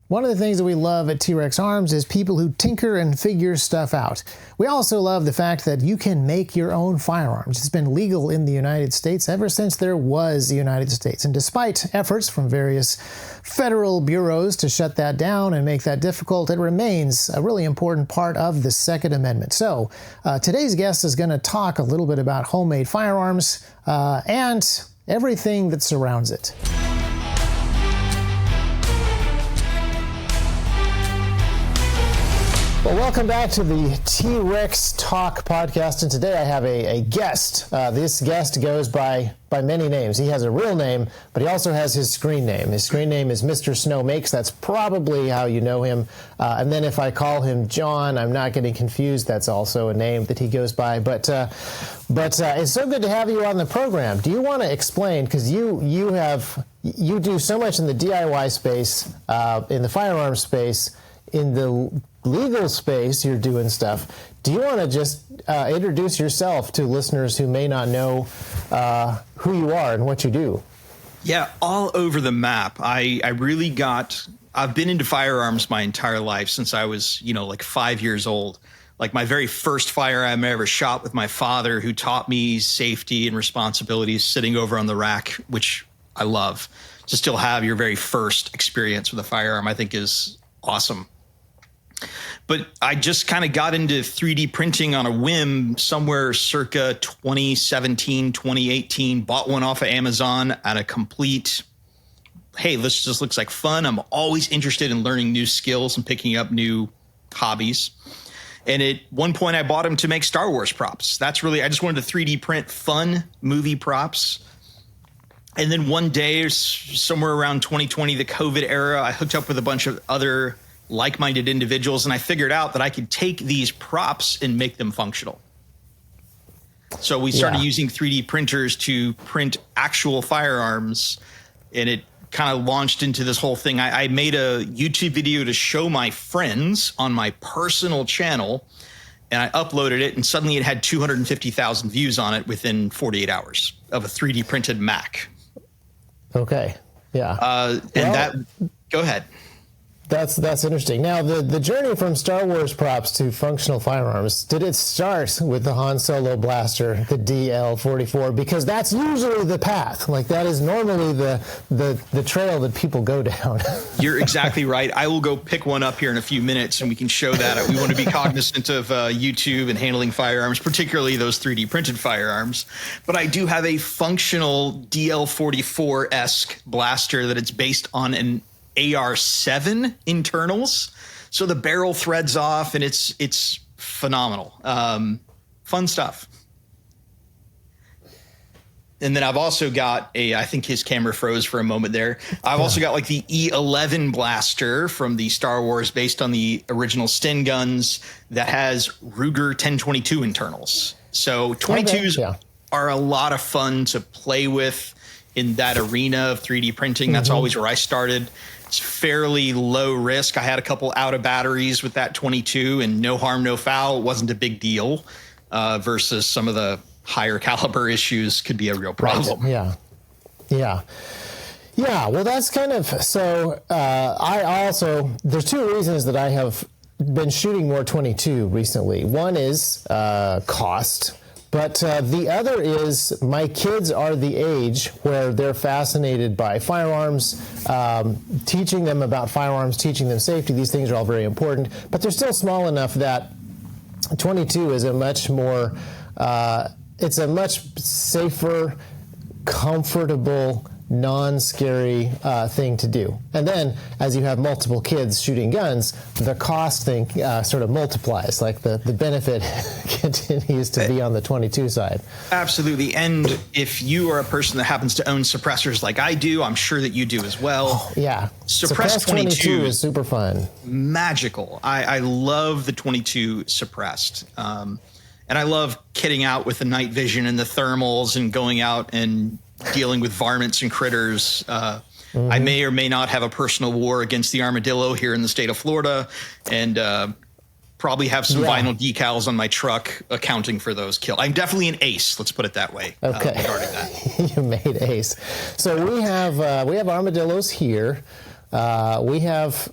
One of the things that we love at T-Rex Arms is people who tinker and figure stuff out. We also love the fact that you can make your own firearms. It's been legal in the United States ever since there was the United States. And despite efforts from various federal bureaus to shut that down and make that difficult, it remains a really important part of the Second Amendment. So today's guest is going to talk a little bit about homemade firearms and everything that surrounds it. Well, welcome back to the T-Rex Talk podcast, and today I have a guest. This guest goes by many names. He has a real name, but he also has his screen name. His screen name is Mr. Snow Makes. That's probably how you know him. And then if I call him John, I'm not getting confused. That's also a name that he goes by. But it's so good to have you on the program. Do you want to explain, because you do so much in the DIY space, in the firearm space, in the legal space, you're doing stuff. Do you want to just introduce yourself to listeners who may not know who you are and what you do? Yeah, all over the map. I've been into firearms my entire life since I was, like 5 years old. Like my very first firearm I ever shot with my father, who taught me safety and responsibilities, sitting over on the rack, which I love. To still have your very first experience with a firearm, I think is awesome. But I just kind of got into 3D printing on a whim somewhere circa 2017, 2018, bought one off of Amazon at a complete, hey, this just looks like fun. I'm always interested in learning new skills and picking up new hobbies. And at one point I bought them to make Star Wars props. I just wanted to 3D print fun movie props. And then one day, somewhere around 2020, the COVID era, I hooked up with a bunch of other like-minded individuals, and I figured out that I could take these props and make them functional. So we started using 3D printers to print actual firearms, and it kind of launched into this whole thing. I made a YouTube video to show my friends on my personal channel, and I uploaded it, and suddenly it had 250,000 views on it within 48 hours of a 3D printed Mac. Okay, yeah. Go ahead. That's interesting. Now, the journey from Star Wars props to functional firearms, did it start with the Han Solo blaster, the DL-44? Because that's usually the path. Like, that is normally the trail that people go down. You're exactly right. I will go pick one up here in a few minutes, and we can show that. We want to be cognizant of YouTube and handling firearms, particularly those 3D printed firearms. But I do have a functional DL-44-esque blaster that it's based on an AR-7 internals, so the barrel threads off, and it's phenomenal. Fun stuff. And then I've also got I think his camera froze for a moment there. I've also got like the E11 blaster from the Star Wars, based on the original Sten guns, that has Ruger 1022 internals. So 22s are a lot of fun to play with in that arena of 3D printing. That's always where I started. It's fairly low risk. I had a couple out of batteries with that 22, and no harm, no foul. It wasn't a big deal versus some of the higher caliber issues could be a real problem. Right. Yeah. Well, that's kind of, so there's two reasons that I have been shooting more 22 recently. One is cost. But the other is my kids are the age where they're fascinated by firearms, teaching them about firearms, teaching them safety. These things are all very important, but they're still small enough that 22 is a much more, it's a much safer, comfortable, non-scary thing to do. And then as you have multiple kids shooting guns, the cost thing sort of multiplies. Like the benefit continues to be on the 22 side. Absolutely. And if you are a person that happens to own suppressors like I do, I'm sure that you do as well. Oh, yeah. Suppress 22 is super fun. Magical. I love the 22 suppressed. And I love kitting out with the night vision and the thermals and going out and dealing with varmints and critters. I may or may not have a personal war against the armadillo here in the state of Florida, and probably have some vinyl decals on my truck accounting for those kills. I'm definitely an ace, let's put it that way. Okay. Regarding that. You made ace. So we have armadillos here. We have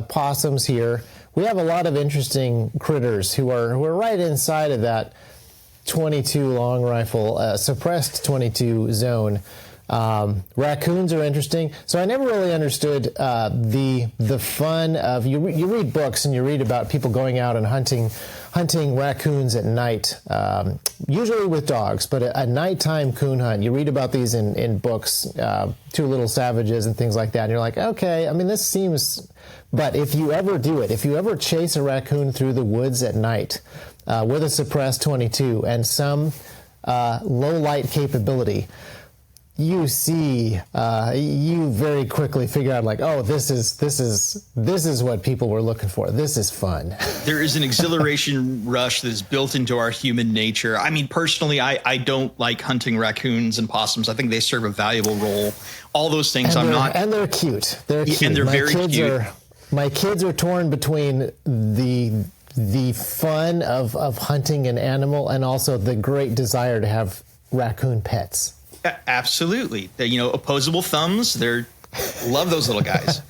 possums here. We have a lot of interesting critters who are right inside of that 22 long rifle, suppressed 22 zone. Raccoons are interesting. So I never really understood the fun of you read books and you read about people going out and hunting raccoons at night, usually with dogs, but a nighttime coon hunt. You read about these in books, Two Little Savages and things like that, and you're like, okay, I mean, this seems... But if you ever do it, if you ever chase a raccoon through the woods at night with a suppressed 22 and some low light capability, you see, you very quickly figure out, like, oh, this is what people were looking for. This is fun. There is an exhilaration rush that is built into our human nature. I mean, personally, I don't like hunting raccoons and possums. I think they serve a valuable role. All those things, and they're cute. They're cute. And they're very cute. My kids are torn between the fun of hunting an animal and also the great desire to have raccoon pets. Absolutely. Opposable thumbs. Love those little guys.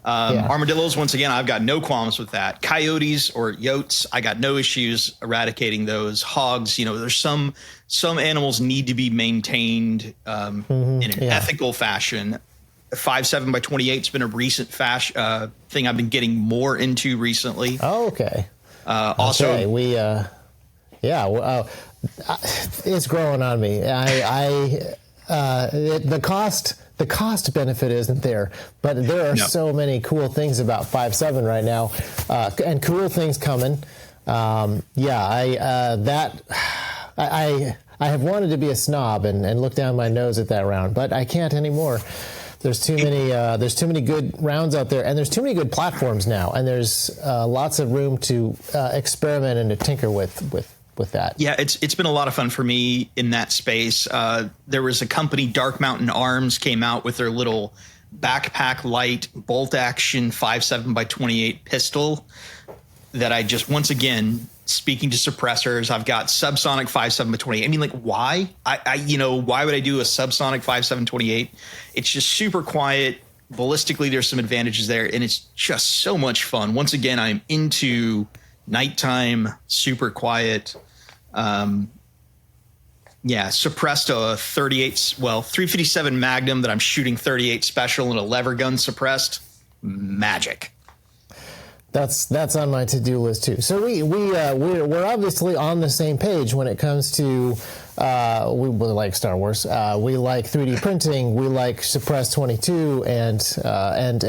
Armadillos, once again, I've got no qualms with that. Coyotes or yotes, I got no issues eradicating those. Hogs, there's some animals need to be maintained in an ethical fashion. 5.7 by 28 has been a recent thing I've been getting more into recently. Oh, okay. Also, okay. It's growing on me. The cost benefit isn't there, but there are so many cool things about 5.7 right now, and cool things coming. I have wanted to be a snob and look down my nose at that round, but I can't anymore. There's too many good rounds out there, and there's too many good platforms now, and there's lots of room to experiment and to tinker with that. Yeah, it's been a lot of fun for me in that space. There was a company, Dark Mountain Arms, came out with their little backpack light bolt action 5.7 by 28 pistol that I just, once again, speaking to suppressors, I've got subsonic 5.7 by 28. I mean, like, why? Why would I do a subsonic 5.7 28? It's just super quiet. Ballistically, there's some advantages there, and it's just so much fun. Once again, I'm into nighttime, super quiet. Suppressed a 357 Magnum that I'm shooting 38 special and a lever gun suppressed. Magic. That's on my to-do list too. So we're obviously on the same page when it comes to we like Star Wars. We like 3D printing. We like suppressed 22, and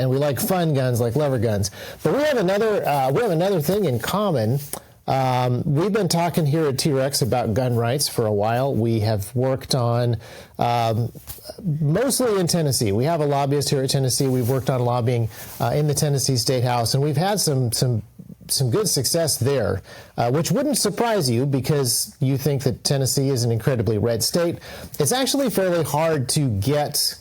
we like fun guns like lever guns. But we have another thing in common. We've been talking here at T-Rex about gun rights for a while. We have worked on mostly in Tennessee. We have a lobbyist here at Tennessee. We've worked on lobbying in the Tennessee State House, and we've had some good success there, which wouldn't surprise you because you think that Tennessee is an incredibly red state. It's actually fairly hard to get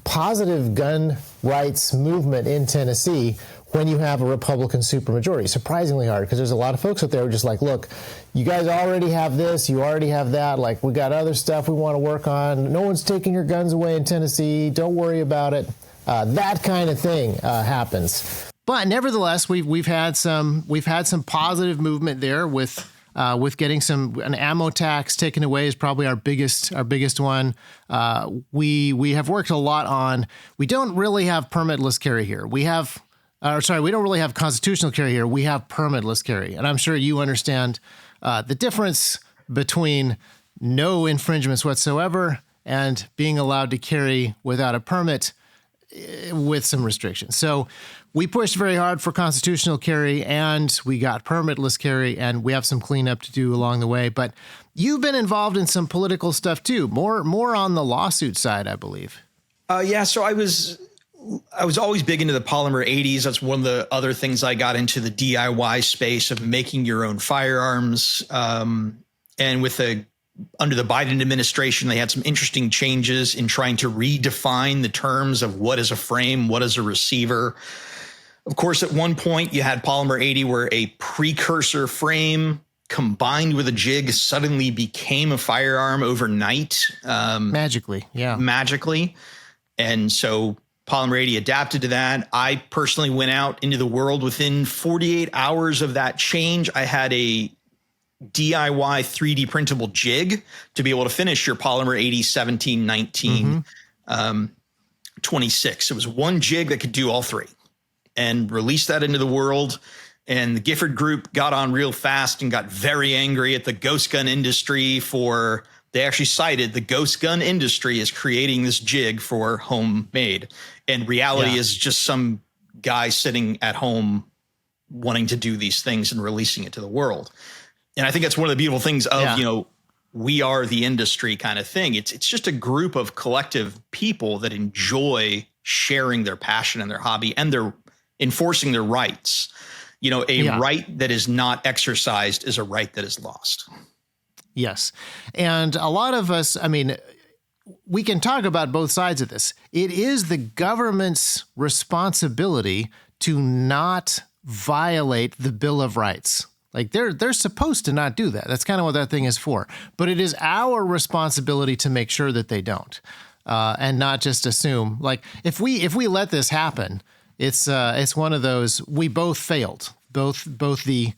positive gun rights movement in Tennessee when you have a Republican supermajority. Surprisingly hard, because there's a lot of folks out there who are just like, look, you guys already have this, you already have that, like, we got other stuff we want to work on. No one's taking your guns away in Tennessee. Don't worry about it. That kind of thing happens. But nevertheless, we've had some positive movement there with getting an ammo tax taken away is probably our biggest one. We have worked a lot on. We don't really have permitless carry here. We don't really have constitutional carry here. We have permitless carry, and I'm sure you understand the difference between no infringements whatsoever and being allowed to carry without a permit with some restrictions. So we pushed very hard for constitutional carry, and we got permitless carry, and we have some cleanup to do along the way. But you've been involved in some political stuff too, more on the lawsuit side, I believe. So I was always big into the polymer 80s. That's one of the other things I got into, the DIY space of making your own firearms. And under the Biden administration, they had some interesting changes in trying to redefine the terms of what is a frame, what is a receiver. Of course, at one point you had polymer 80 where a precursor frame combined with a jig suddenly became a firearm overnight. Magically. And so Polymer 80 adapted to that. I personally went out into the world within 48 hours of that change. I had a DIY 3D printable jig to be able to finish your Polymer 80, 17, 19, 26. It was one jig that could do all three, and released that into the world. And the Gifford Group got on real fast and got very angry at the ghost gun industry for, they actually cited the ghost gun industry as creating this jig for homemade. And reality is just some guy sitting at home wanting to do these things and releasing it to the world. And I think that's one of the beautiful things of, you know, we are the industry kind of thing. It's just a group of collective people that enjoy sharing their passion and their hobby, and they're enforcing their rights. You know, a right that is not exercised is a right that is lost. Yes. And a lot of us, I mean, we can talk about both sides of this. It is the government's responsibility to not violate the Bill of Rights. Like they're supposed to not do that. That's kind of what that thing is for. But it is our responsibility to make sure that they don't, and not just assume. Like if we let this happen, it's one of those, we both failed. Both the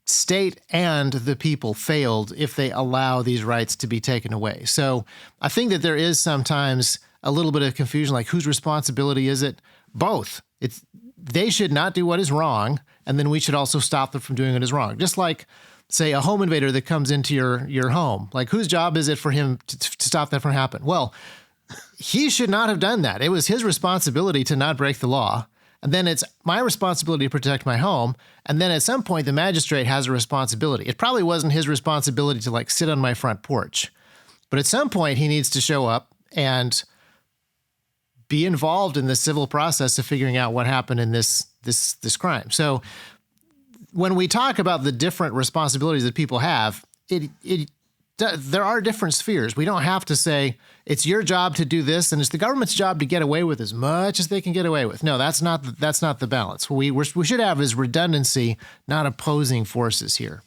state and the people failed if they allow these rights to be taken away. So I think that there is sometimes a little bit of confusion, like whose responsibility is it? Both. They should not do what is wrong, and then we should also stop them from doing what is wrong. Just like, say, a home invader that comes into your home. Like, whose job is it for him to stop that from happening? Well, he should not have done that. It was his responsibility to not break the law. And then it's my responsibility to protect my home. And then at some point, the magistrate has a responsibility. It probably wasn't his responsibility to like sit on my front porch. But at some point, he needs to show up and be involved in the civil process of figuring out what happened in this crime. So when we talk about the different responsibilities that people have, there are different spheres. We don't have to say it's your job to do this and it's the government's job to get away with as much as they can get away with. No, that's not the balance. What we should have is redundancy, not opposing forces here.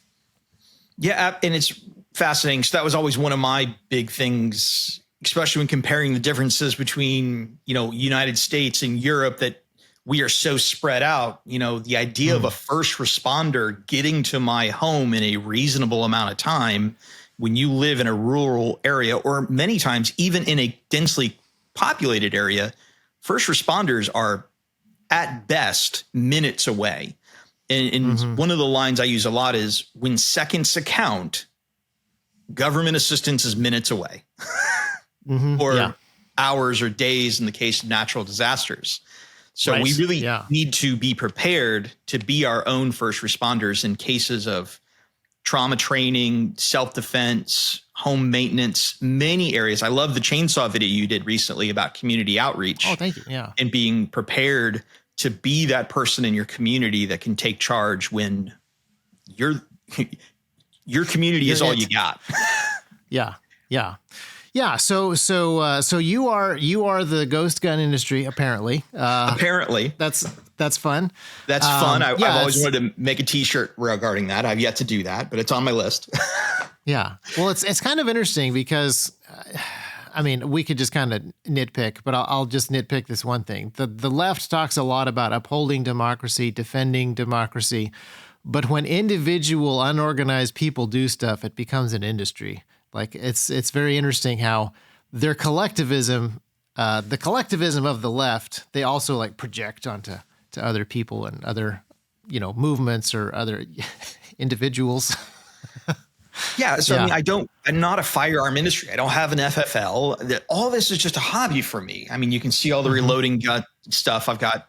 Yeah, and it's fascinating. So that was always one of my big things, especially when comparing the differences between, you know, United States and Europe, that we are so spread out. You know, the idea of a first responder getting to my home in a reasonable amount of time when you live in a rural area, or many times even in a densely populated area, first responders are at best minutes away. And one of the lines I use a lot is, when seconds account, government assistance is minutes away. Or hours or days in the case of natural disasters. So we really need to be prepared to be our own first responders in cases of trauma training, self-defense, home maintenance, many areas. I love the chainsaw video you did recently about community outreach. Oh, thank you. Yeah. And being prepared to be that person in your community that can take charge when your community is all you got. Yeah. So you are the ghost gun industry, apparently. Apparently. That's fun. That's fun. I've always wanted to make a T-shirt regarding that. I've yet to do that, but it's on my list. Yeah. Well, it's kind of interesting because, I mean, we could just kind of nitpick, but I'll just nitpick this one thing. The left talks a lot about upholding democracy, defending democracy, but when individual unorganized people do stuff, it becomes an industry. Like it's very interesting how their collectivism, the collectivism of the left, they also like project onto other people and other, movements or other individuals. Yeah. So, I mean, I'm not a firearm industry. I don't have an FFL. All this is just a hobby for me. I mean, you can see all the reloading gun stuff. I've got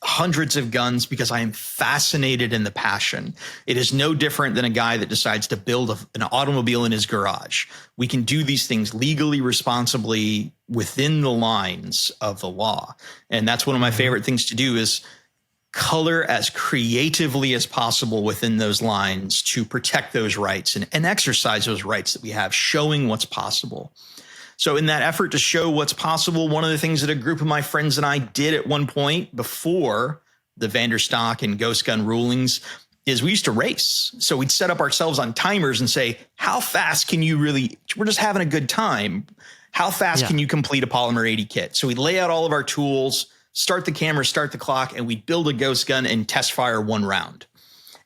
hundreds of guns because I am fascinated in the passion. It is no different than a guy that decides to build an automobile in his garage. We can do these things legally, responsibly, within the lines of the law. And that's one of my favorite things to do, is color as creatively as possible within those lines to protect those rights and exercise those rights that we have, showing what's possible. So in that effort to show what's possible, one of the things that a group of my friends and I did at one point before the Vanderstock and Ghost Gun rulings is we used to race. So we'd set up ourselves on timers and say, how fast can you really, we're just having a good time. How fast can you complete a polymer 80 kit? So we lay out all of our tools, start the camera, start the clock, and we build a ghost gun and test fire one round.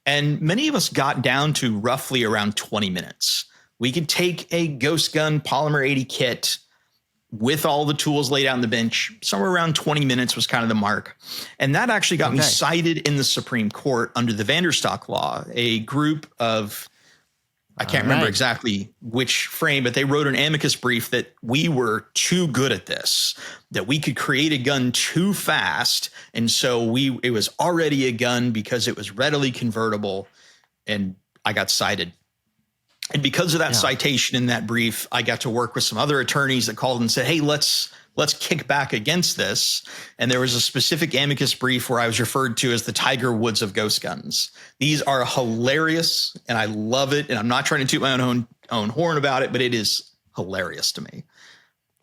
And many of us got down to roughly around 20 minutes. We could take a ghost gun polymer 80 kit with all the tools laid out on the bench. Somewhere around 20 minutes was kind of the mark. And that actually got me cited in the Supreme Court under the Vanderstock law. A group of, I can't remember exactly which frame, but they wrote an amicus brief that we were too good at this, that we could create a gun too fast. And so it was already a gun because it was readily convertible, and I got cited. And because of that citation in that brief, I got to work with some other attorneys that called and said, hey, let's kick back against this. And there was a specific amicus brief where I was referred to as the Tiger Woods of ghost guns. These are hilarious, and I love it. And I'm not trying to toot my own horn about it, but it is hilarious to me.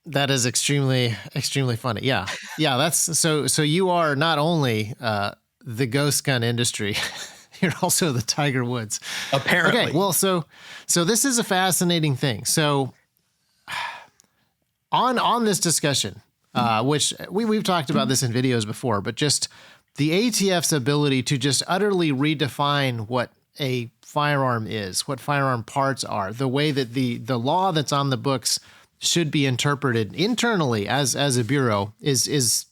That is extremely, extremely funny. Yeah. Yeah. That's so you are not only the ghost gun industry, you're also the Tiger Woods. Apparently. Okay. Well, so this is a fascinating thing. So on this discussion, which we've talked about this in videos before, but just the ATF's ability to just utterly redefine what a firearm is, what firearm parts are, the way that the law that's on the books should be interpreted internally as a bureau is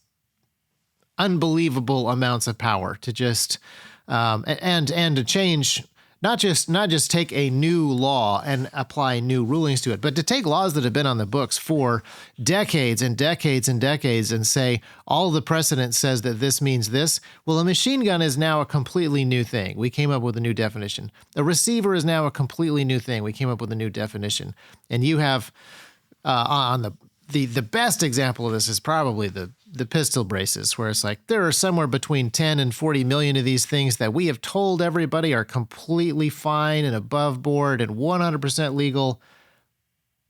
unbelievable amounts of power to just and to change, not just take a new law and apply new rulings to it, but to take laws that have been on the books for decades and decades and decades and say all the precedent says that this means this. Well, a machine gun is now a completely new thing. We came up with a new definition. A receiver is now a completely new thing. We came up with a new definition. And you have on the best example of this is probably the pistol braces, where it's like there are somewhere between 10 and 40 million of these things that we have told everybody are completely fine and above board and 100% legal.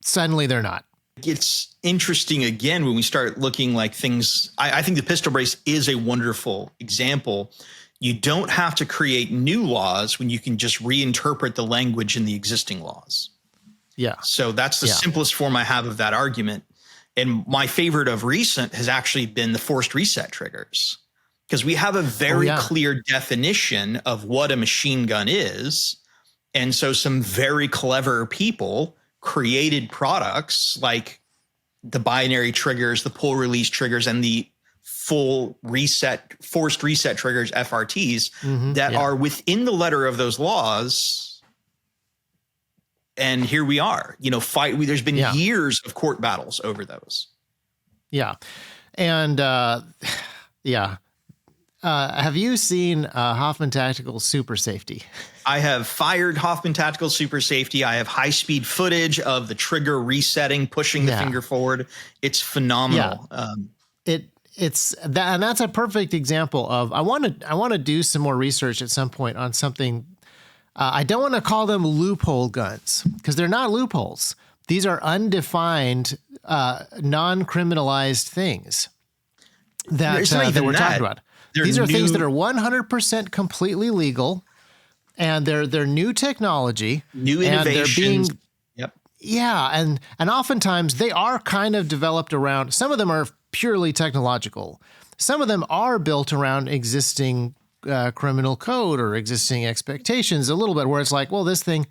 Suddenly they're not. It's interesting again when we start looking like things. I think the pistol brace is a wonderful example. You don't have to create new laws when you can just reinterpret the language in the existing laws. Yeah. So that's the simplest form I have of that argument. And my favorite of recent has actually been the forced reset triggers, because we have a very clear definition of what a machine gun is. And so some very clever people created products like the binary triggers, the pull release triggers, and the full reset, forced reset triggers, FRTs, that are within the letter of those laws. And here we are, there's been years of court battles over those. Yeah. And have you seen Hoffman Tactical Super Safety? I have fired Hoffman Tactical Super Safety. I have high speed footage of the trigger resetting, pushing the finger forward. It's phenomenal. Yeah. It's that, and that's a perfect example of, I want to do some more research at some point on something. I don't want to call them loophole guns, because they're not loopholes. These are undefined, non-criminalized things that we're talking about. These are things that are 100% completely legal, and they're new technology, new innovations. And oftentimes they are kind of developed around. Some of them are purely technological. Some of them are built around existing criminal code or existing expectations a little bit, where it's like, well, this same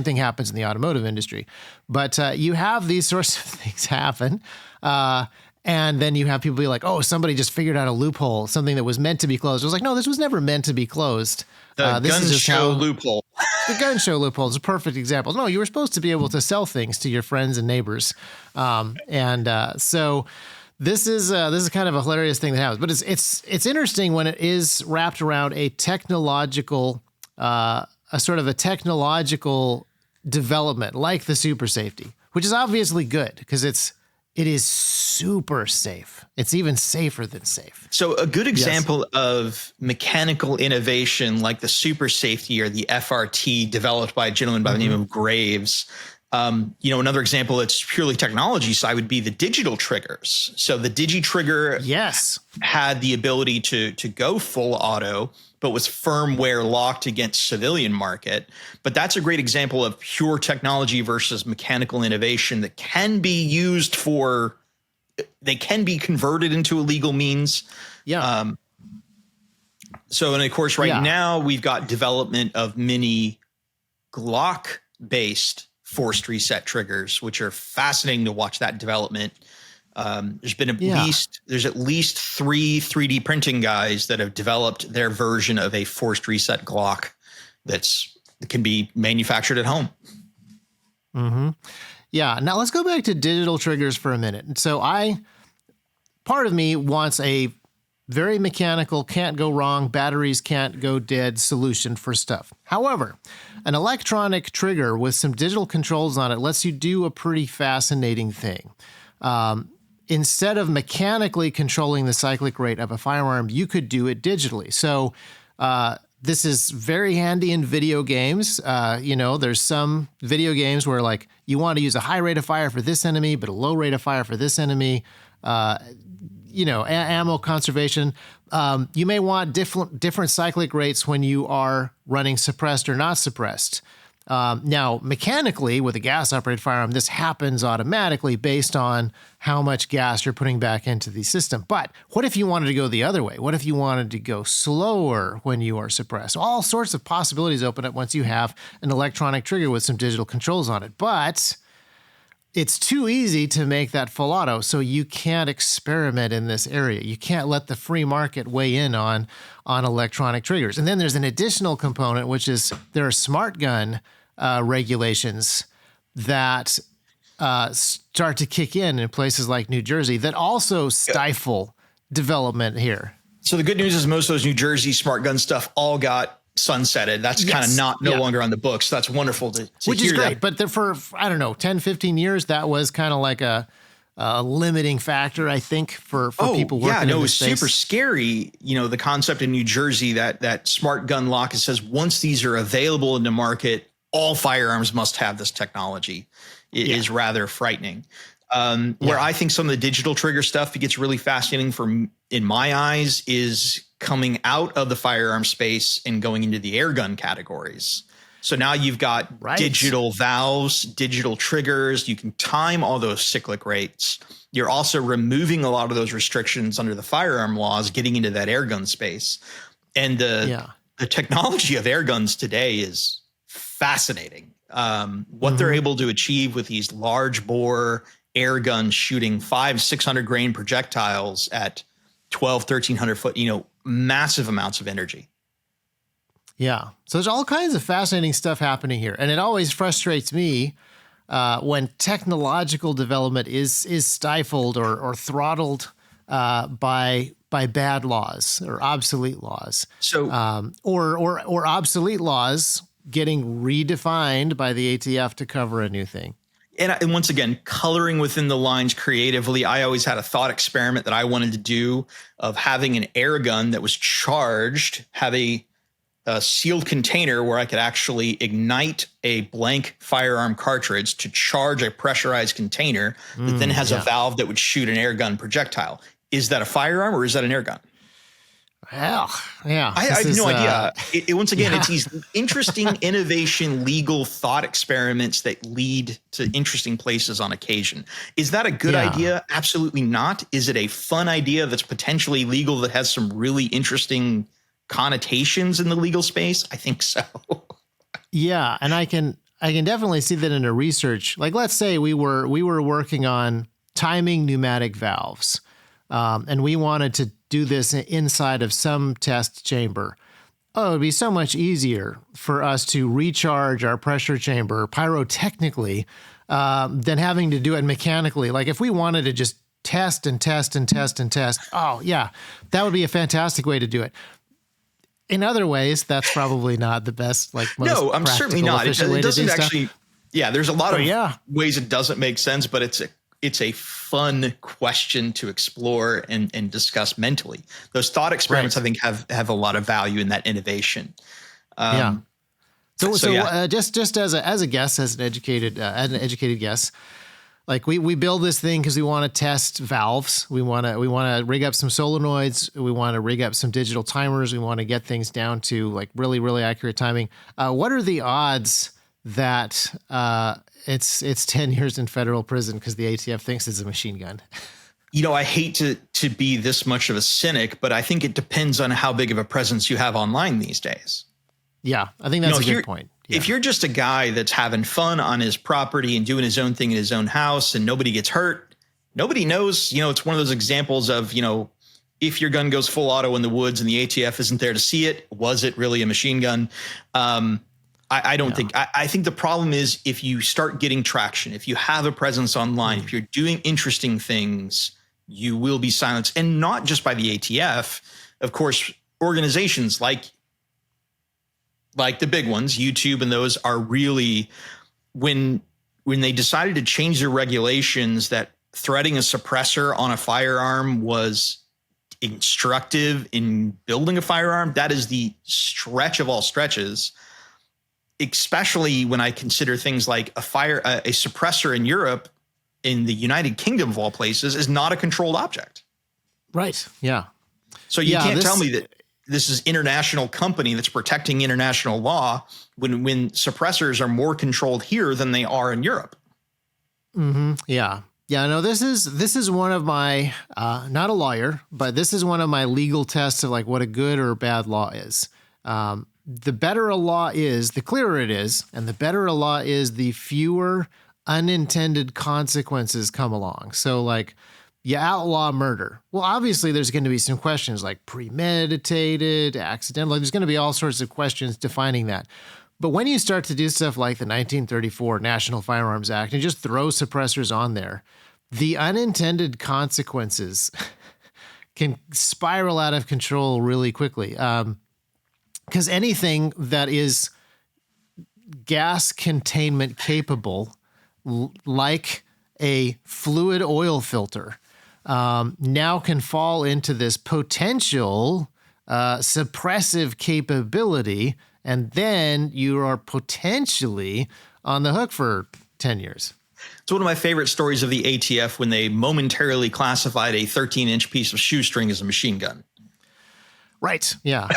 thing happens in the automotive industry, but you have these sorts of things happen. And then you have people be like, oh, somebody just figured out a loophole, something that was meant to be closed. I was like, no, this was never meant to be closed. The gun show loophole. The gun show loophole is a perfect example. No, you were supposed to be able to sell things to your friends and neighbors. So this is kind of a hilarious thing that happens, but it's interesting when it is wrapped around a technological, a sort of a technological development like the super safety, which is obviously good because it is super safe. It's even safer than safe. So a good example of mechanical innovation like the super safety or the FRT developed by a gentleman by the name of Graves Another example that's purely technology side would be the digital triggers. So the DigiTrigger had the ability to go full auto, but was firmware locked against civilian market. But that's a great example of pure technology versus mechanical innovation that can be used they can be converted into a legal means. Yeah. And of course, now we've got development of mini Glock based forced reset triggers, which are fascinating to watch that development. There's at least 3 3D printing guys that have developed their version of a forced reset Glock that can be manufactured at home. Mm-hmm. Yeah. Now let's go back to digital triggers for a minute. So part of me wants a very mechanical, can't go wrong, batteries can't go dead solution for stuff. However, an electronic trigger with some digital controls on it lets you do a pretty fascinating thing. Instead of mechanically controlling the cyclic rate of a firearm, you could do it digitally. So this is very handy in video games. There's some video games where like you want to use a high rate of fire for this enemy, but a low rate of fire for this enemy. Ammo conservation. You may want different cyclic rates when you are running suppressed or not suppressed. Now, mechanically, with a gas-operated firearm, this happens automatically based on how much gas you're putting back into the system. But what if you wanted to go the other way? What if you wanted to go slower when you are suppressed? All sorts of possibilities open up once you have an electronic trigger with some digital controls on it. But it's too easy to make that full auto, so you can't experiment in this area. You can't let the free market weigh in on electronic triggers. And then there's an additional component, which is there are smart gun regulations that start to kick in places like New Jersey that also stifle development here. So the good news is most of those New Jersey smart gun stuff all got sunsetted. That's kind of no longer on the books. That's wonderful to which hear is great. that. But for, 10, 15 years, that was kind of like a limiting factor, I think, for people working in this space. It was super scary. The concept in New Jersey that smart gun lock, it says once these are available in the market, all firearms must have this technology. It is rather frightening. Where I think some of the digital trigger stuff gets really fascinating in my eyes is coming out of the firearm space and going into the air gun categories. So now you've got digital valves, digital triggers. You can time all those cyclic rates. You're also removing a lot of those restrictions under the firearm laws, getting into that air gun space. And the technology of air guns today is fascinating. What they're able to achieve with these large bore air guns shooting 500-600 grain projectiles at 1,200-1,300 foot, massive amounts of energy. Yeah. So there's all kinds of fascinating stuff happening here. And it always frustrates me when technological development is stifled or throttled by bad laws or obsolete laws. So or obsolete laws getting redefined by the ATF to cover a new thing. And once again, coloring within the lines creatively, I always had a thought experiment that I wanted to do of having an air gun that was charged, have a sealed container where I could actually ignite a blank firearm cartridge to charge a pressurized container that then has a valve that would shoot an air gun projectile. Is that a firearm or is that an air gun? Well, yeah. I have no idea. Once again, it's these interesting innovation, legal thought experiments that lead to interesting places on occasion. Is that a good idea? Absolutely not. Is it a fun idea that's potentially legal that has some really interesting connotations in the legal space? I think so. Yeah, and I can definitely see that in a research. Like, let's say we were working on timing pneumatic valves, and we wanted to do this inside of some test chamber. Oh, it'd be so much easier for us to recharge our pressure chamber pyrotechnically than having to do it mechanically. Like if we wanted to just test and test and test and test, oh yeah, that would be a fantastic way to do it. In other ways, that's probably not the best, most no, I'm certainly not. It doesn't actually. Stuff. Yeah, there's a lot of ways it doesn't make sense, but it's a fun question to explore and discuss mentally. Those thought experiments, I think, have a lot of value in that innovation. Just as a guess, as an educated guess, like we build this thing because we want to test valves. We want to rig up some solenoids. We want to rig up some digital timers. We want to get things down to like really, really accurate timing. What are the odds that it's 10 years in federal prison because the ATF thinks it's a machine gun? I hate to be this much of a cynic, but I think it depends on how big of a presence you have online these days. Yeah, I think that's a good point. Yeah. If you're just a guy that's having fun on his property and doing his own thing in his own house and nobody gets hurt, nobody knows, it's one of those examples of, if your gun goes full auto in the woods and the ATF isn't there to see it, was it really a machine gun? I don't think. I think the problem is if you start getting traction, if you have a presence online, if you're doing interesting things, you will be silenced. And not just by the ATF. Of course, organizations like the big ones, YouTube, and those are really, when they decided to change their regulations that threading a suppressor on a firearm was instructive in building a firearm, that is the stretch of all stretches. Especially when I consider things like a suppressor in Europe, in the United Kingdom of all places, is not a controlled object. Right. Yeah. So you can't tell me that this is international company that's protecting international law when suppressors are more controlled here than they are in Europe. Mm-hmm. Yeah. Yeah. No, this is one of my, not a lawyer, but this is one of my legal tests of like what a good or bad law is. The better a law is, the clearer it is, and the better a law is, the fewer unintended consequences come along. So like you outlaw murder. Well, obviously there's going to be some questions like premeditated, accidental. Like there's going to be all sorts of questions defining that. But when you start to do stuff like the 1934 National Firearms Act and just throw suppressors on there, the unintended consequences can spiral out of control really quickly. Because anything that is gas containment capable, like a fluid oil filter, now can fall into this potential suppressive capability, and then you are potentially on the hook for 10 years. It's one of my favorite stories of the ATF when they momentarily classified a 13-inch piece of shoestring as a machine gun. Right. Yeah.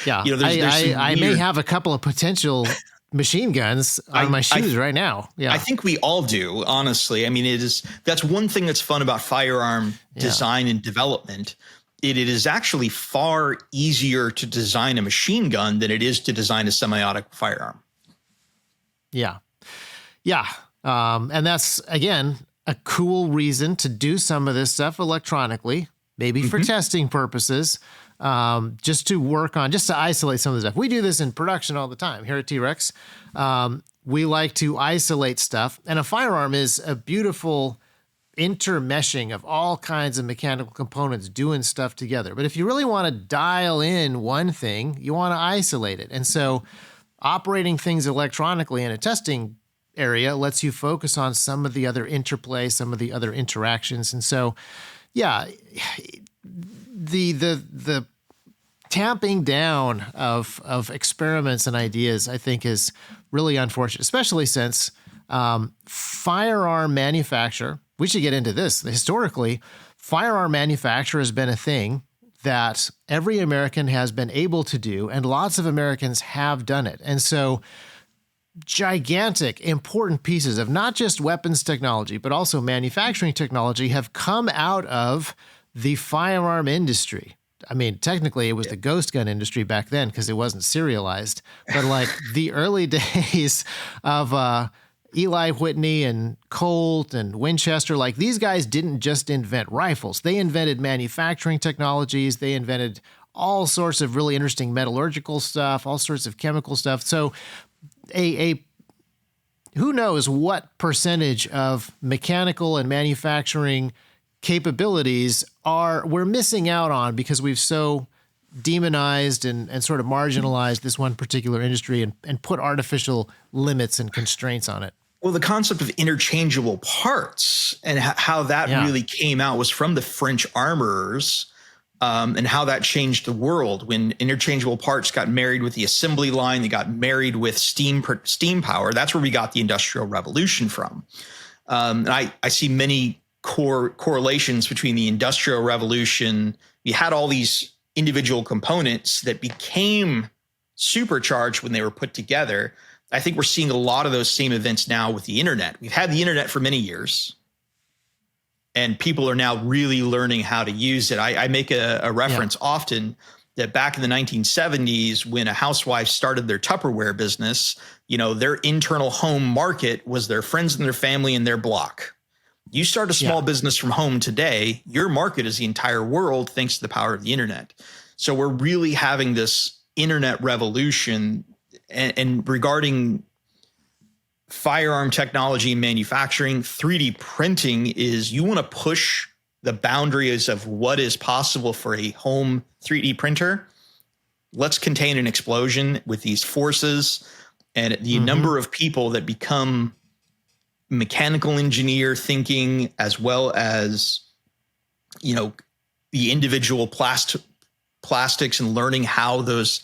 Yeah. There's I may have a couple of potential machine guns on my shoes right now. Yeah. I think we all do, honestly. I mean, that's one thing that's fun about firearm design and development. It is actually far easier to design a machine gun than it is to design a semi-automatic firearm. Yeah. Yeah. And that's, again, a cool reason to do some of this stuff electronically, maybe for testing purposes, just to isolate some of the stuff. We do this in production all the time here at T-Rex. We like to isolate stuff, and a firearm is a beautiful intermeshing of all kinds of mechanical components doing stuff together. But if you really want to dial in one thing, you want to isolate it. And so operating things electronically in a testing area lets you focus on some of the other interplay, some of the other interactions. And so, yeah, the tamping down of experiments and ideas, I think, is really unfortunate, especially since firearm manufacture, we should get into this. Historically, firearm manufacture has been a thing that every American has been able to do, and lots of Americans have done it. And so gigantic, important pieces of not just weapons technology, but also manufacturing technology have come out of the firearm industry. I mean, technically it was the ghost gun industry back then because it wasn't serialized, but like the early days of Eli Whitney and Colt and Winchester, like these guys didn't just invent rifles. They invented manufacturing technologies. They invented all sorts of really interesting metallurgical stuff, all sorts of chemical stuff. So who knows what percentage of mechanical and manufacturing capabilities we're missing out on because we've so demonized and sort of marginalized this one particular industry and put artificial limits and constraints on it. Well, the concept of interchangeable parts and how that really came out was from the French armorers and how that changed the world when interchangeable parts got married with the assembly line, they got married with steam power. That's where we got the Industrial Revolution from. And I see many correlations between the Industrial Revolution. You had all these individual components that became supercharged when they were put together. I think we're seeing a lot of those same events now with the internet. We've had the internet for many years, and people are now really learning how to use it. I make a reference often that back in the 1970s, when a housewife started their Tupperware business, their internal home market was their friends and their family and their block. You start a small business from home today, your market is the entire world thanks to the power of the internet. So we're really having this internet revolution. And regarding firearm technology and manufacturing, 3D printing is, you want to push the boundaries of what is possible for a home 3D printer. Let's contain an explosion with these forces and the number of people that become mechanical engineer thinking, as well as, the individual plastics and learning how those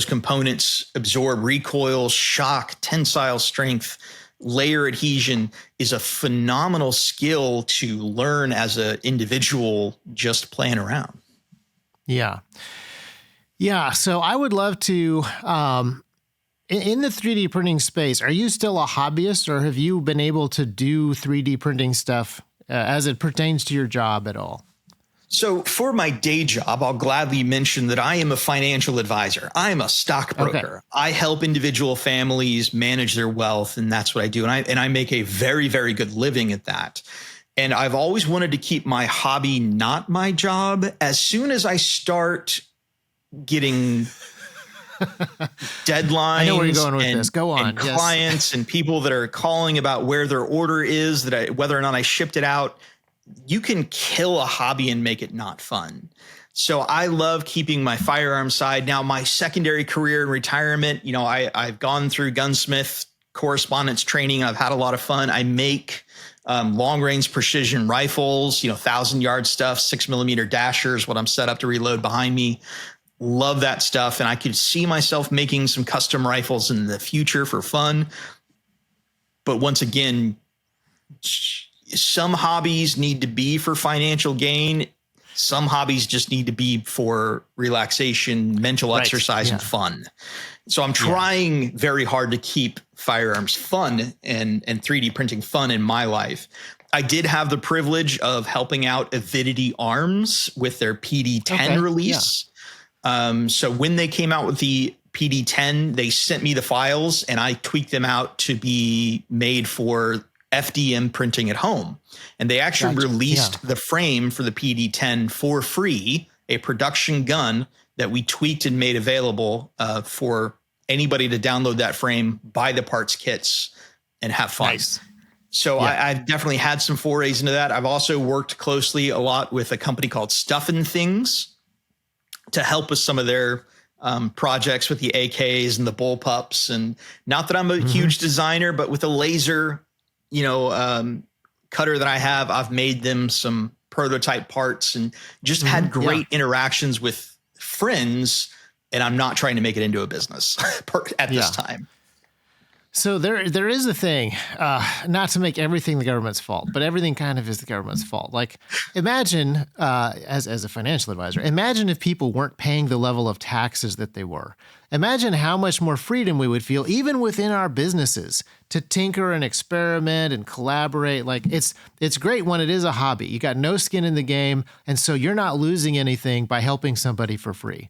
components absorb recoil, shock, tensile strength, layer adhesion is a phenomenal skill to learn as an individual just playing around. Yeah. Yeah. So I would love to, in the 3D printing space, are you still a hobbyist, or have you been able to do 3D printing stuff as it pertains to your job at all? So for my day job, I'll gladly mention that I am a financial advisor. I'm a stockbroker. Okay. I help individual families manage their wealth, and that's what I do. And I make a very, very good living at that. And I've always wanted to keep my hobby not my job. As soon as I start getting deadlines, I know where you're going with this. Go on. And clients and people that are calling about where their order is, whether or not I shipped it out, you can kill a hobby and make it not fun. So I love keeping my firearm side. Now, my secondary career in retirement, I've gone through gunsmith correspondence training. I've had a lot of fun. I make long range precision rifles, 1,000-yard stuff, 6mm dashers, what I'm set up to reload behind me. Love that stuff. And I could see myself making some custom rifles in the future for fun. But once again, some hobbies need to be for financial gain. Some hobbies just need to be for relaxation, mental exercise, and fun. So I'm trying very hard to keep firearms fun and 3D printing fun in my life. I did have the privilege of helping out Avidity Arms with their PD-10 release. So when they came out with the PD-10, they sent me the files and I tweaked them out to be made for FDM printing at home. And they actually released the frame for the PD-10 for free, a production gun that we tweaked and made available for anybody to download that frame, buy the parts kits, and have fun. Nice. So I've definitely had some forays into that. I've also worked closely a lot with a company called Stuffin' Things to help with some of their projects with the AKs and the bullpups. And not that I'm a huge designer, but with a laser cutter that I have, I've made them some prototype parts and just had great interactions with friends. And I'm not trying to make it into a business at this time. So there is a thing, not to make everything the government's fault, but everything kind of is the government's fault. Like, imagine, as a financial advisor, imagine if people weren't paying the level of taxes that they were. Imagine how much more freedom we would feel, even within our businesses, to tinker and experiment and collaborate. Like, it's great when it is a hobby. You got no skin in the game, and so you're not losing anything by helping somebody for free.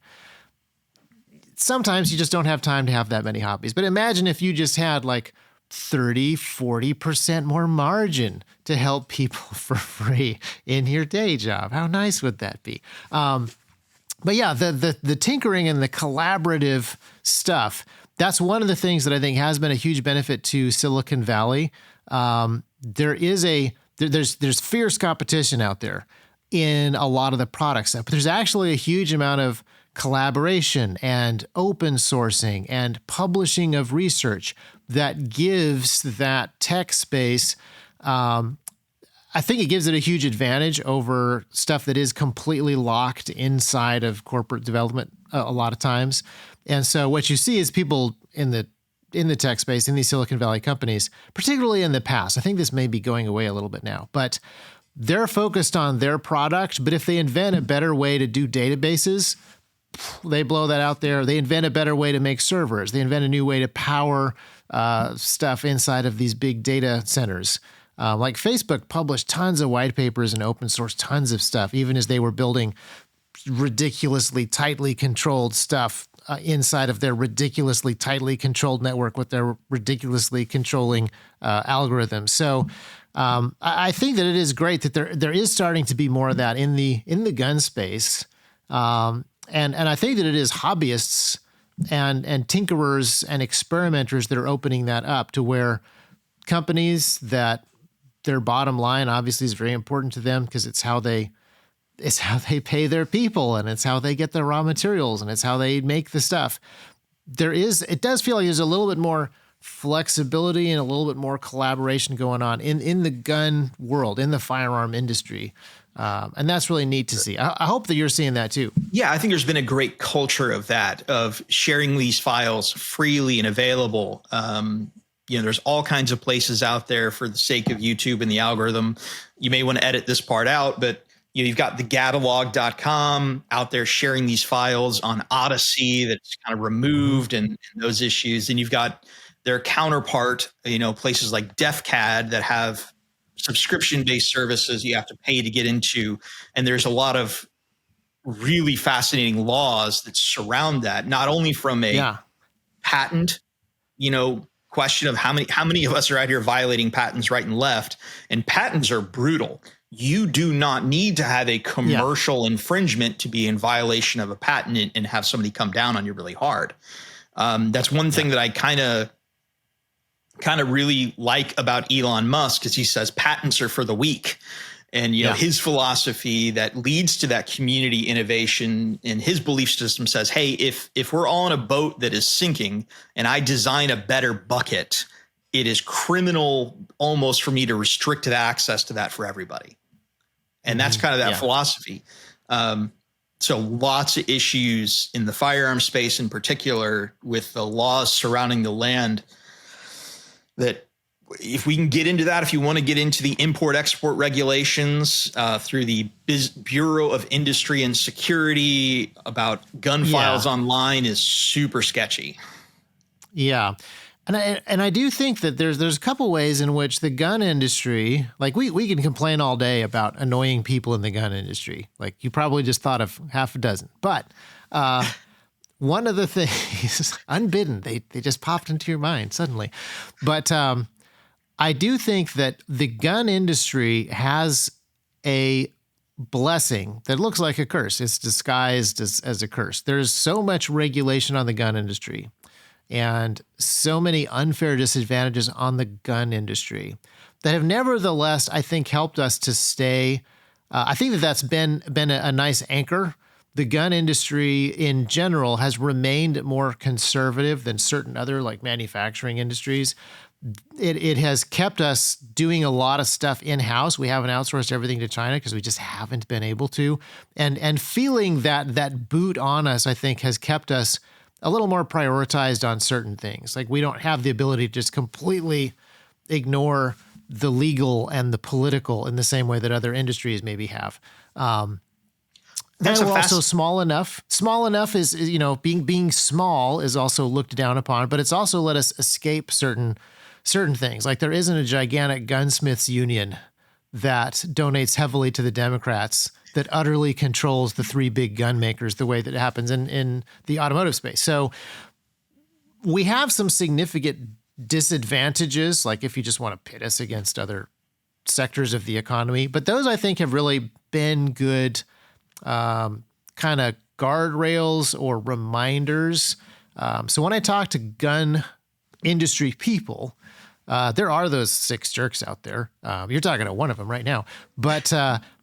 Sometimes you just don't have time to have that many hobbies. But imagine if you just had like 30, 40% more margin to help people for free in your day job. How nice would that be? But yeah, the tinkering and the collaborative stuff, that's one of the things that I think has been a huge benefit to Silicon Valley. There's fierce competition out there in a lot of the products, but there's actually a huge amount of collaboration and open sourcing and publishing of research that gives that tech space I think it gives it a huge advantage over stuff that is completely locked inside of corporate development a lot of times. And so what you see is people in the tech space, in these Silicon Valley companies, particularly in the past, I think this may be going away a little bit now, but they're focused on their product. But if they invent a better way to do databases, they blow that out there. They invent a better way to make servers. They invent a new way to power stuff inside of these big data centers. Like Facebook published tons of white papers and open source tons of stuff, even as they were building ridiculously tightly controlled stuff inside of their ridiculously tightly controlled network with their ridiculously controlling algorithms. So I think that it is great that there is starting to be more of that in the gun space. And I think that it is hobbyists and tinkerers and experimenters that are opening that up to where companies that their bottom line obviously is very important to them because it's how they pay their people and it's how they get their raw materials and it's how they make the stuff. It does feel like there's a little bit more flexibility and a little bit more collaboration going on in the gun world, in the firearm industry. And that's really neat to see. I hope that you're seeing that too. Yeah, I think there's been a great culture of that, of sharing these files freely and available. There's all kinds of places out there for the sake of YouTube and the algorithm. You may want to edit this part out, but you've got the catalog.com out there sharing these files on Odyssey that's kind of removed and those issues. And you've got their counterpart, places like DefCAD that have subscription-based services you have to pay to get into. And there's a lot of really fascinating laws that surround that, not only from a patent, question of how many of us are out here violating patents right and left, and patents are brutal. You do not need to have a commercial infringement to be in violation of a patent and have somebody come down on you really hard. That's one thing that I kind of really like about Elon Musk, is he says patents are for the weak. And, his philosophy that leads to that community innovation in his belief system says, hey, if we're all in a boat that is sinking and I design a better bucket, it is criminal almost for me to restrict access to that for everybody. And that's kind of that philosophy. So lots of issues in the firearm space in particular with the laws surrounding the land that, if we can get into that, if you want to get into the import-export regulations through the Bureau of Industry and Security about gun files online is super sketchy. Yeah. And I do think that there's a couple ways in which the gun industry, like we can complain all day about annoying people in the gun industry. Like you probably just thought of half a dozen. But one of the things, unbidden, they just popped into your mind suddenly. But I do think that the gun industry has a blessing that looks like a curse. It's disguised as a curse. There's so much regulation on the gun industry and so many unfair disadvantages on the gun industry that have nevertheless, I think, helped us to stay. I think that's been a nice anchor. The gun industry in general has remained more conservative than certain other like manufacturing industries. It has kept us doing a lot of stuff in-house. We haven't outsourced everything to China because we just haven't been able to. And feeling that boot on us, I think, has kept us a little more prioritized on certain things. Like we don't have the ability to just completely ignore the legal and the political in the same way that other industries maybe have. That's also small enough. Small enough is being small is also looked down upon, but it's also let us escape certain things. Like there isn't a gigantic gunsmiths union that donates heavily to the Democrats that utterly controls the three big gun makers the way that it happens in the automotive space. So we have some significant disadvantages, like if you just want to pit us against other sectors of the economy. But those, I think, have really been good kind of guardrails or reminders. So when I talk to gun industry people, there are those six jerks out there. You're talking to one of them right now, but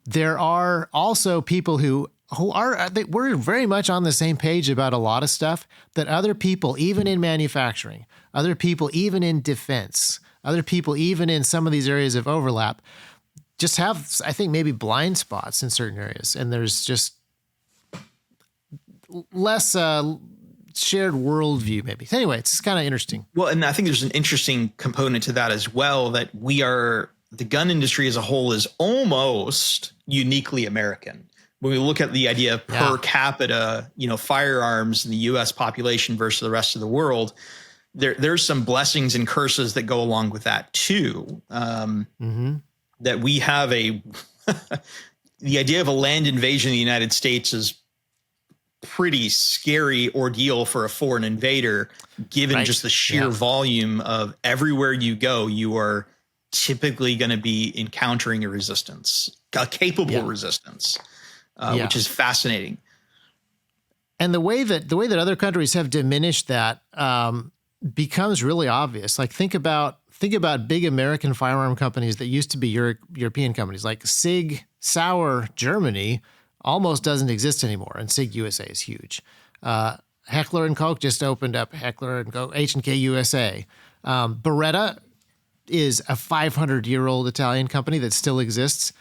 there are also people who we're very much on the same page about a lot of stuff that other people, even in manufacturing, other people, even in defense, other people, even in some of these areas of overlap, just have, I think, maybe blind spots in certain areas, and there's just less shared worldview, maybe. Anyway, it's kind of interesting. Well, and I think there's an interesting component to that as well, that the gun industry as a whole is almost uniquely American. When we look at the idea of per capita, firearms in the U.S. population versus the rest of the world, there's some blessings and curses that go along with that too. That we have the idea of a land invasion in the United States is pretty scary ordeal for a foreign invader, given just the sheer volume of everywhere you go, you are typically going to be encountering a capable resistance, which is fascinating. And the way that other countries have diminished that becomes really obvious. Like think about big American firearm companies that used to be European companies, like Sig Sauer Germany almost doesn't exist anymore, and Sig USA is huge. Heckler and Koch just opened up Heckler and Koch, H&K USA. Beretta is a 500-year-old Italian company that still exists,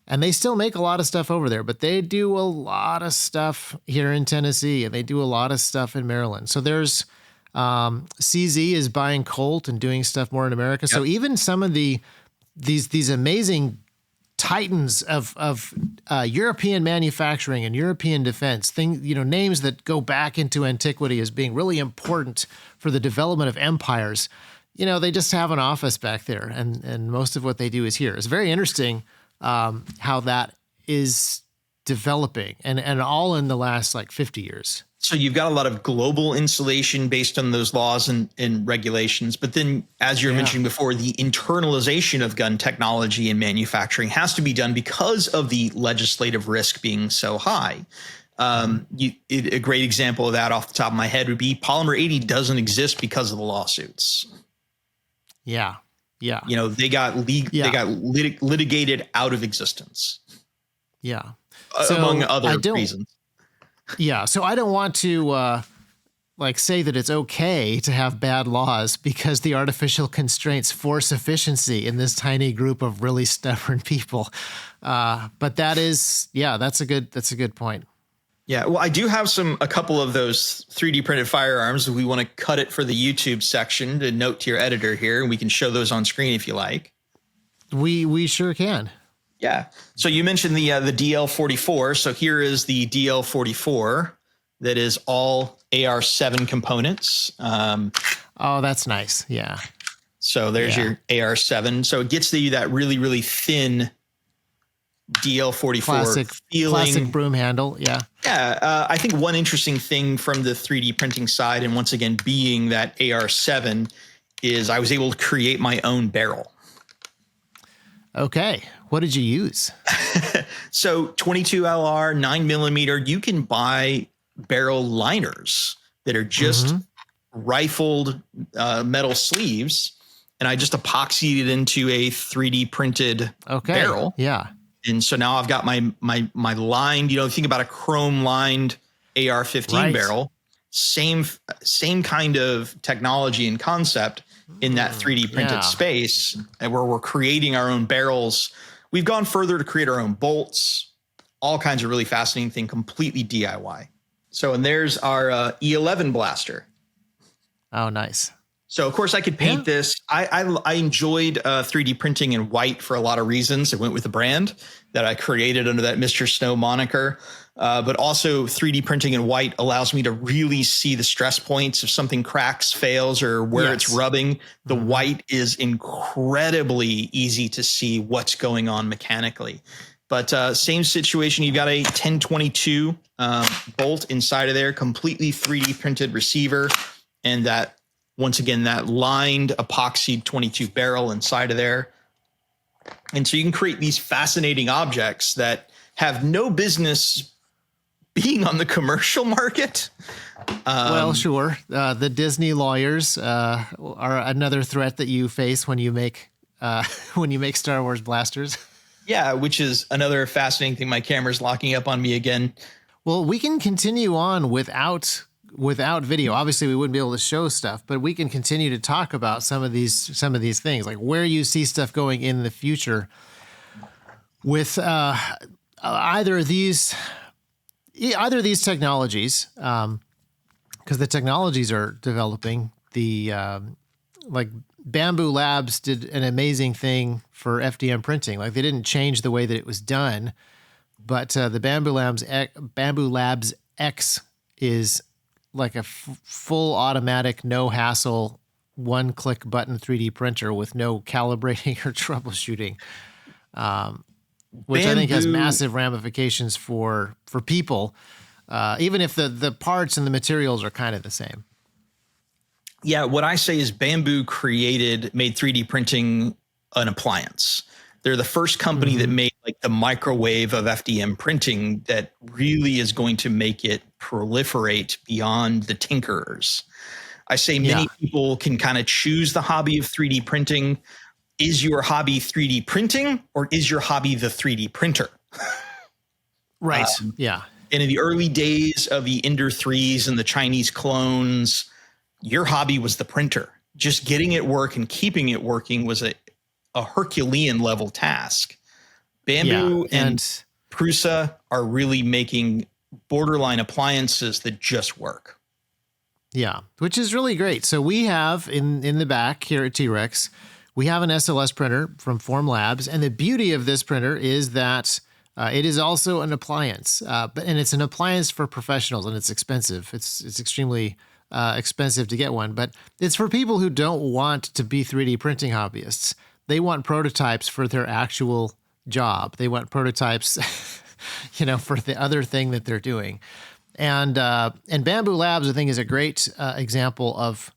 and they still make a lot of stuff over there, but they do a lot of stuff here in Tennessee, and they do a lot of stuff in Maryland. So there's CZ is buying Colt and doing stuff more in America. Yep. So even some of these amazing titans of European manufacturing and European defense, names that go back into antiquity as being really important for the development of empires, they just have an office back there, and most of what they do is here. It's very interesting how that is developing, and all in the last 50 years. So you've got a lot of global insulation based on those laws and regulations. But then, as you were mentioning before, the internalization of gun technology and manufacturing has to be done because of the legislative risk being so high. A great example of that off the top of my head would be Polymer 80 doesn't exist because of the lawsuits. Yeah. Yeah. They got litigated out of existence. Yeah. Among other reasons. Yeah. So I don't want to say that it's okay to have bad laws because the artificial constraints force efficiency in this tiny group of really stubborn people. But that's a good point. Yeah. Well, I do have a couple of those 3D printed firearms. We want to cut it for the YouTube section to note to your editor here, and we can show those on screen if you like. We sure can. Yeah. So you mentioned the DL44. So here is the DL44 that is all AR7 components. Oh, that's nice. Yeah. So there's your AR7. So it gets you that really, really thin DL44 classic broom handle. Yeah. Yeah. I think one interesting thing from the 3D printing side, and once again, being that AR7, is I was able to create my own barrel. Okay. What did you use? So 22 LR, 9mm, you can buy barrel liners that are just rifled metal sleeves. And I just epoxied it into a 3D printed barrel. Yeah. And so now I've got my lined, think about a chrome lined AR-15 barrel, same kind of technology and concept in that 3D printed space, and where we're creating our own barrels. We've gone further to create our own bolts, all kinds of really fascinating thing, completely DIY. So, and there's our E11 blaster. Oh, nice. So, of course, I could paint this. I enjoyed 3D printing in white for a lot of reasons. It went with the brand that I created under that Mr. Snow moniker. But also 3D printing in white allows me to really see the stress points if something cracks, fails, or where it's rubbing. The white is incredibly easy to see what's going on mechanically. But same situation. You've got a 1022 bolt inside of there, completely 3D printed receiver, and that, once again, that lined epoxied 22 barrel inside of there. And so you can create these fascinating objects that have no business being on the commercial market. Well, sure. The Disney lawyers are another threat that you face when you make Star Wars blasters. Yeah, which is another fascinating thing. My camera's locking up on me again. Well, we can continue on without video. Obviously, we wouldn't be able to show stuff, but we can continue to talk about some of these things, like where you see stuff going in the future. with either of these technologies, because the technologies are developing. The like Bamboo Labs did an amazing thing for FDM printing. Like they didn't change the way that it was done, but the Bamboo Labs X is like a full automatic, no hassle, one click button 3D printer with no calibrating or troubleshooting, which I think has massive ramifications for people, even if the parts and the materials are kind of the same. Yeah, what I say is Bamboo made 3D printing an appliance. They're the first company that made like the microwave of FDM printing that really is going to make it proliferate beyond the tinkerers. I say many people can kind of choose the hobby of 3D printing. Is your hobby 3D printing or is your hobby the 3D printer? Right. Yeah. And in the early days of the Ender 3s and the Chinese clones, your hobby was the printer. Just getting it work and keeping it working was a Herculean level task. Bamboo and Prusa are really making borderline appliances that just work. Yeah, which is really great. So we have in the back here at T-Rex, we have an SLS printer from Form Labs. And the beauty of this printer is that it is also an appliance, and it's an appliance for professionals, and it's expensive. It's extremely expensive to get one, but it's for people who don't want to be 3D printing hobbyists. They want prototypes for their actual job. They want prototypes, for the other thing that they're doing. And Bamboo Labs, I think, is a great example of,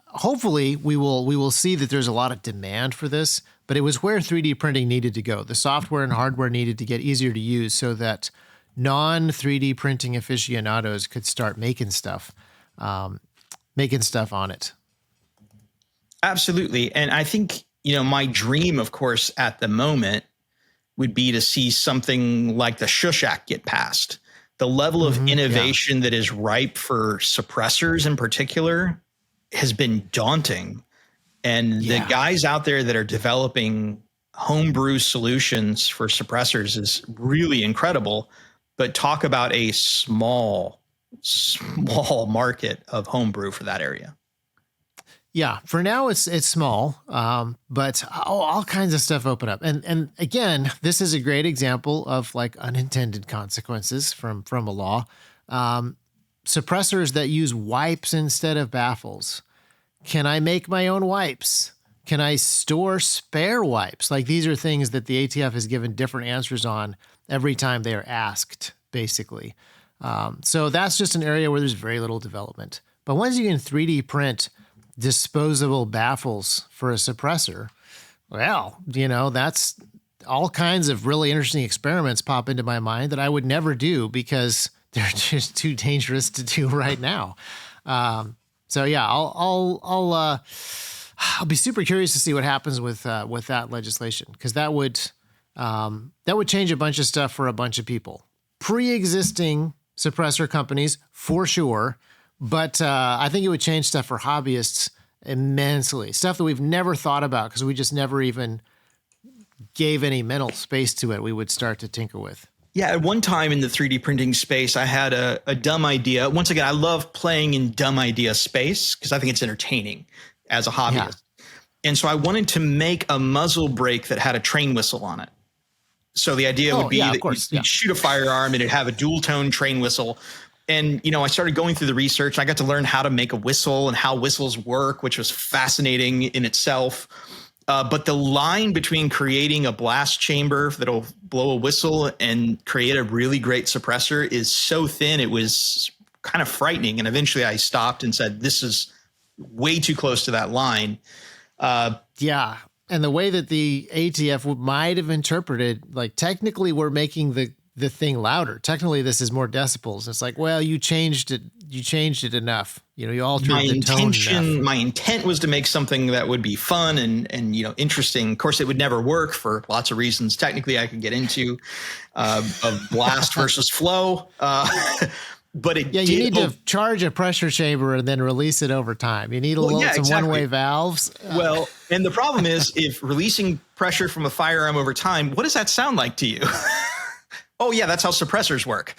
hopefully we will see that there's a lot of demand for this, but it was where 3D printing needed to go. The software and hardware needed to get easier to use so that non-3D printing aficionados could start making stuff on it. Absolutely. And I think, my dream, of course, at the moment would be to see something like the Shush Act get passed. The level of innovation that is ripe for suppressors in particular has been daunting. And the guys out there that are developing homebrew solutions for suppressors is really incredible. But talk about a small market of homebrew for that area. Yeah, for now it's small, but all kinds of stuff open up. And again, this is a great example of like unintended consequences from a law. Suppressors that use wipes instead of baffles. Can I make my own wipes? Can I store spare wipes? Like these are things that the ATF has given different answers on every time they are asked, basically. So that's just an area where there's very little development. But once you can 3D print disposable baffles for a suppressor, well, that's all kinds of really interesting experiments pop into my mind that I would never do because they're just too dangerous to do right now. So yeah, I'll be super curious to see what happens with that legislation, because that would change a bunch of stuff for a bunch of people. Pre-existing suppressor companies for sure, but I think it would change stuff for hobbyists immensely. Stuff that we've never thought about because we just never even gave any mental space to it. We would start to tinker with. Yeah, at one time in the 3D printing space, I had a dumb idea. Once again, I love playing in dumb idea space because I think it's entertaining as a hobbyist. Yeah. And so I wanted to make a muzzle brake that had a train whistle on it. So the idea would be that you'd shoot a firearm and it'd have a dual tone train whistle. And, I started going through the research. I got to learn how to make a whistle and how whistles work, which was fascinating in itself. But the line between creating a blast chamber that'll blow a whistle and create a really great suppressor is so thin, it was kind of frightening. And eventually I stopped and said, this is way too close to that line. Yeah. And the way that the ATF might have interpreted, like technically we're making the thing louder. Technically this is more decibels. It's like, well, you changed it enough. You altered the tone enough. My intent was to make something that would be fun and interesting. Of course, it would never work for lots of reasons. Technically, I could get into of blast versus flow. But you need to charge a pressure chamber and then release it over time. You need some one-way valves. Well, and the problem is if releasing pressure from a firearm over time, what does that sound like to you? Oh, yeah, that's how suppressors work.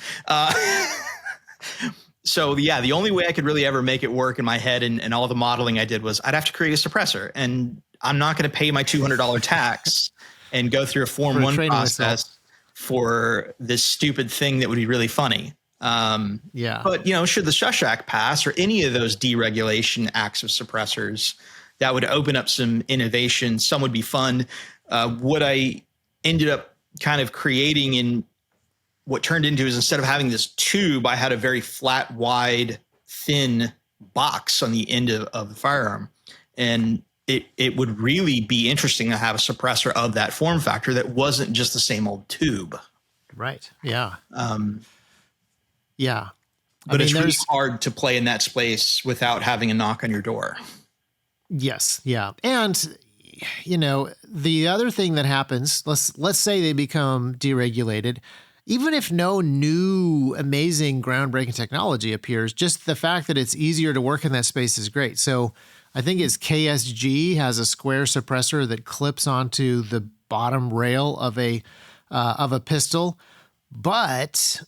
So, yeah, the only way I could really ever make it work in my head and all the modeling I did was I'd have to create a suppressor. And I'm not going to pay my $200 tax and go through a Form 1 process for this stupid thing that would be really funny. But, should the Shush Act pass or any of those deregulation acts of suppressors, that would open up some innovation. Some would be fun. What I ended up kind of creating in what turned into is instead of having this tube, I had a very flat, wide, thin box on the end of the firearm. And it would really be interesting to have a suppressor of that form factor that wasn't just the same old tube. Right. Yeah. Yeah. But it's really hard to play in that space without having a knock on your door. Yes. Yeah. And, the other thing that happens, let's say they become deregulated. Even if no new, amazing, groundbreaking technology appears, just the fact that it's easier to work in that space is great. So I think it's KSG has a square suppressor that clips onto the bottom rail of a pistol, but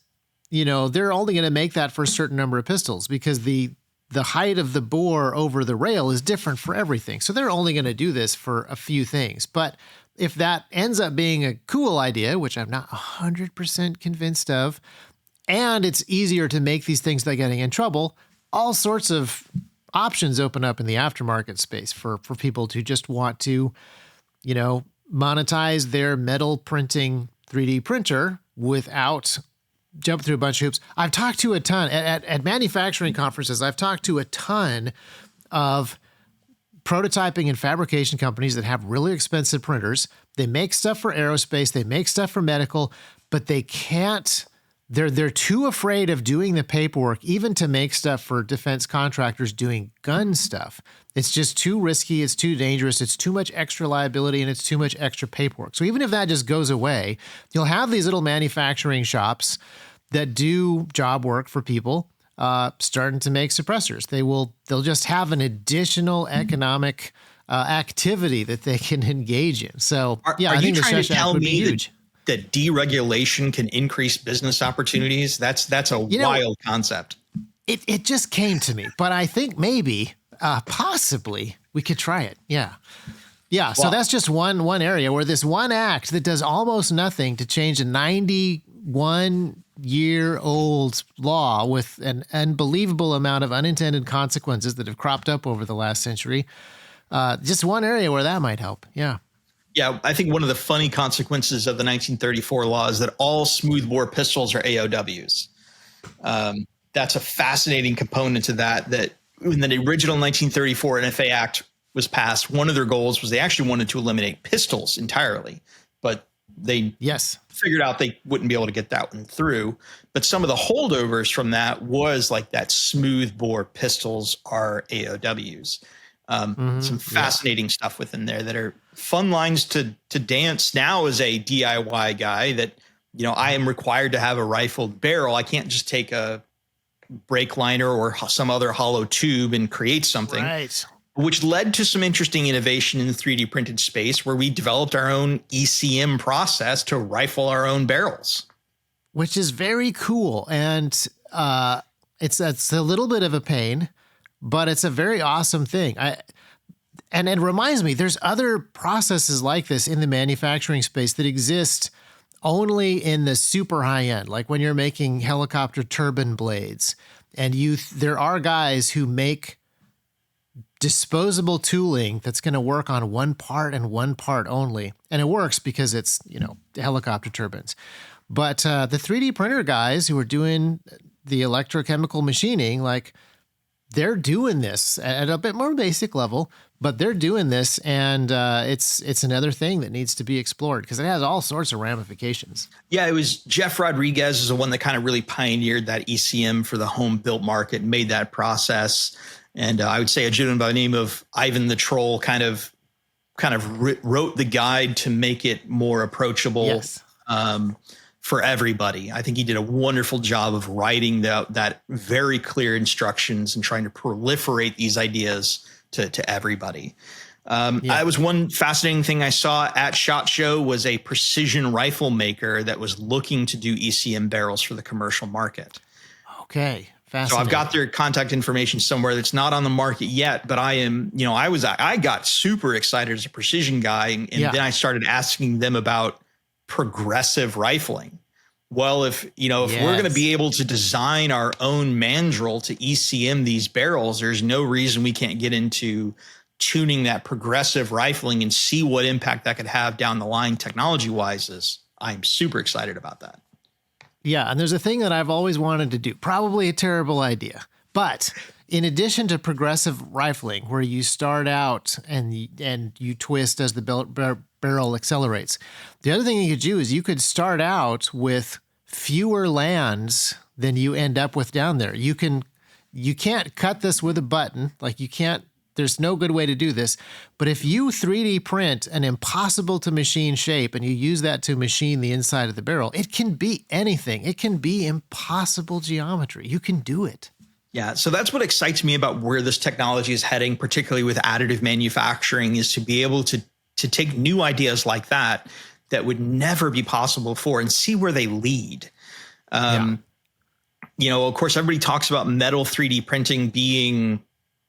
they're only going to make that for a certain number of pistols because the height of the bore over the rail is different for everything. So they're only going to do this for a few things, but if that ends up being a cool idea, which I'm not 100% convinced of, and it's easier to make these things without getting in trouble, all sorts of options open up in the aftermarket space for people to just want to, monetize their metal printing 3D printer without jumping through a bunch of hoops. I've talked to a ton at manufacturing conferences. I've talked to a ton of prototyping and fabrication companies that have really expensive printers. They make stuff for aerospace, they make stuff for medical, but they can't, they're too afraid of doing the paperwork, even to make stuff for defense contractors doing gun stuff. It's just too risky, it's too dangerous, it's too much extra liability, and it's too much extra paperwork. So even if that just goes away, you'll have these little manufacturing shops that do job work for people starting to make suppressors. They'll just have an additional economic activity that they can engage in. So I think the Shush Act would be huge. That deregulation can increase business opportunities? That's a wild concept. It just came to me, but I think maybe possibly we could try it. Yeah. Yeah. So that's just one area where this one act that does almost nothing to change a 91-year-old law with an unbelievable amount of unintended consequences that have cropped up over the last century. Just one area where that might help. Yeah. Yeah. I think one of the funny consequences of the 1934 law is that all smoothbore pistols are AOWs. That's a fascinating component to that when the original 1934 NFA Act was passed, one of their goals was they actually wanted to eliminate pistols entirely, but they figured out they wouldn't be able to get that one through. But some of the holdovers from that was like that smooth bore pistols are AOWs. Some fascinating stuff within there that are fun lines to dance. Now as a DIY guy that, I am required to have a rifled barrel. I can't just take a brake liner or some other hollow tube and create something. Right. Which led to some interesting innovation in the 3D printed space where we developed our own ECM process to rifle our own barrels. Which is very cool. And it's a little bit of a pain, but it's a very awesome thing. And it reminds me, there's other processes like this in the manufacturing space that exist only in the super high end, like when you're making helicopter turbine blades. And there are guys who make disposable tooling that's going to work on one part and one part only. And it works because it's, helicopter turbines. But the 3D printer guys who are doing the electrochemical machining, like they're doing this at a bit more basic level, but they're doing this. And it's another thing that needs to be explored because it has all sorts of ramifications. Yeah, it was Jeff Rodriguez is the one that kind of really pioneered that ECM for the home built market and made that process. And I would say a gentleman by the name of Ivan the Troll kind of wrote the guide to make it more approachable for everybody. I think he did a wonderful job of writing that very clear instructions and trying to proliferate these ideas to everybody. That was one fascinating thing I saw at SHOT Show was a precision rifle maker that was looking to do ECM barrels for the commercial market. Okay. So I've got their contact information somewhere that's not on the market yet, but I am, I got super excited as a precision guy. And then I started asking them about progressive rifling. Well, if we're going to be able to design our own mandrel to ECM these barrels, there's no reason we can't get into tuning that progressive rifling and see what impact that could have down the line technology wise. I'm super excited about that. Yeah, and there's a thing that I've always wanted to do, probably a terrible idea. But in addition to progressive rifling, where you start out and you twist as the barrel accelerates, the other thing you could do is you could start out with fewer lands than you end up with down there. You can't cut this with a button, like you can't. There's no good way to do this. But if you 3D print an impossible to machine shape and you use that to machine the inside of the barrel, it can be anything. It can be impossible geometry. You can do it. Yeah. So that's what excites me about where this technology is heading, particularly with additive manufacturing, is to be able to take new ideas like that would never be possible before and see where they lead. Of course, everybody talks about metal 3D printing being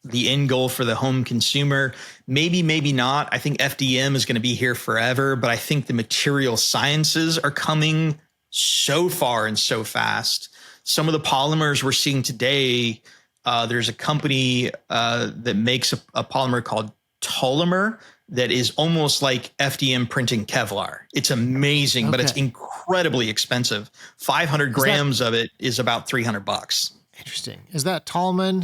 the end goal for the home consumer. Maybe, maybe not. I think FDM is going to be here forever, but I think the material sciences are coming so far and so fast. Some of the polymers we're seeing today, there's a company that makes a polymer called Tolomer that is almost like FDM printing Kevlar. It's amazing, but it's incredibly expensive. 500 grams of it is about $300. Interesting. Is that Tallman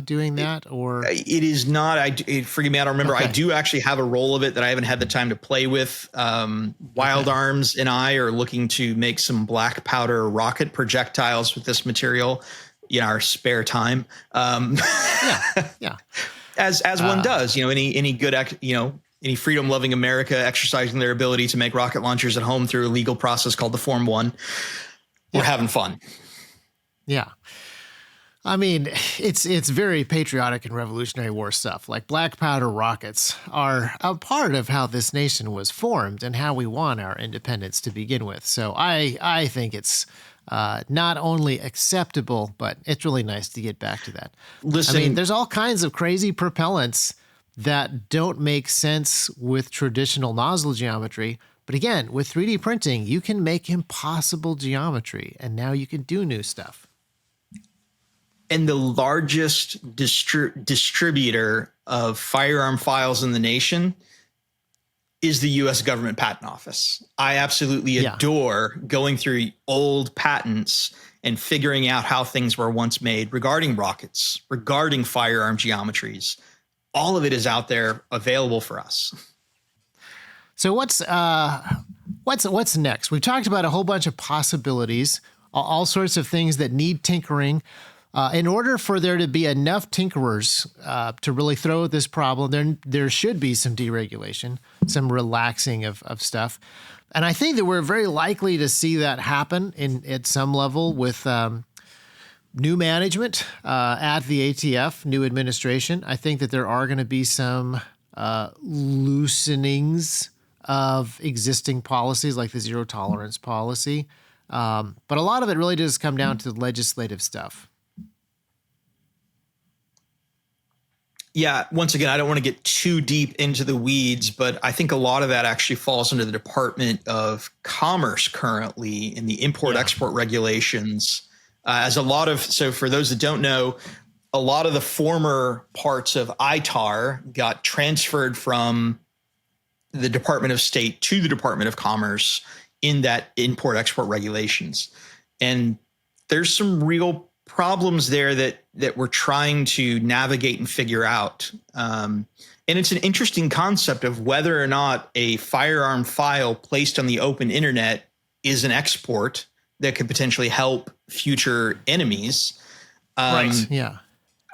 doing that, or it is not? Forgive me, I don't remember. I do actually have a roll of it that I haven't had the time to play with. Wild Arms and I are looking to make some black powder rocket projectiles with this material in our spare time. Yeah. As one does, any good, any freedom loving America exercising their ability to make rocket launchers at home through a legal process called the Form 1. We're having fun. Yeah. I mean, it's very patriotic and Revolutionary War stuff. Like black powder rockets are a part of how this nation was formed and how we won our independence to begin with. So I think it's not only acceptable, but it's really nice to get back to that. Listen, I mean, there's all kinds of crazy propellants that don't make sense with traditional nozzle geometry. But again, with 3D printing, you can make impossible geometry, and now you can do new stuff. And the largest distributor of firearm files in the nation is the U.S. Government Patent Office. I absolutely adore going through old patents and figuring out how things were once made regarding rockets, regarding firearm geometries. All of it is out there available for us. So what's next? We've talked about a whole bunch of possibilities, all sorts of things that need tinkering. In order for there to be enough tinkerers to really throw at this problem, there should be some deregulation, some relaxing of stuff. And I think that we're very likely to see that happen at some level with new management at the ATF, new administration. I think that there are going to be some loosenings of existing policies like the zero tolerance policy. But a lot of it really does come down to the legislative stuff. Yeah, once again, I don't want to get too deep into the weeds, but I think a lot of that actually falls under the Department of Commerce currently in the import-export regulations. So for those that don't know, a lot of the former parts of ITAR got transferred from the Department of State to the Department of Commerce in that import-export regulations. And there's some real problems there that we're trying to navigate and figure out. And it's an interesting concept of whether or not a firearm file placed on the open internet is an export that could potentially help future enemies. Right. Yeah.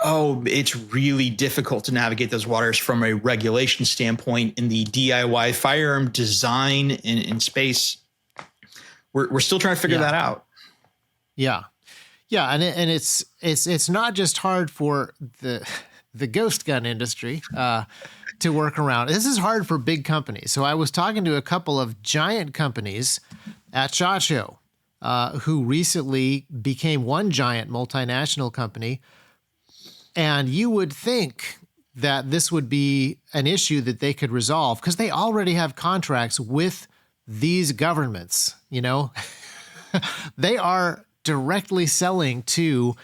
Oh, it's really difficult to navigate those waters from a regulation standpoint in the DIY firearm design in space. We're still trying to figure that out. Yeah. Yeah, and it's not just hard for the the ghost gun industry to work around. This is hard for big companies. So I was talking to a couple of giant companies at SHOT Show who recently became one giant multinational company. And you would think that this would be an issue that they could resolve because they already have contracts with these governments, you know. They are directly selling to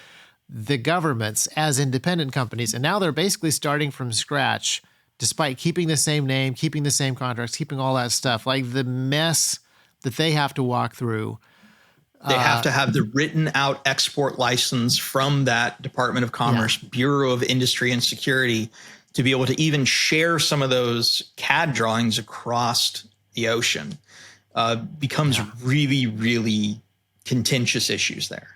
the governments as independent companies. And now they're basically starting from scratch, despite keeping the same name, keeping the same contracts, keeping all that stuff. Like the mess that they have to walk through. They have to have the written out export license from that Department of Commerce, Bureau of Industry and Security, to be able to even share some of those CAD drawings across the ocean. Becomes really, really contentious issues there.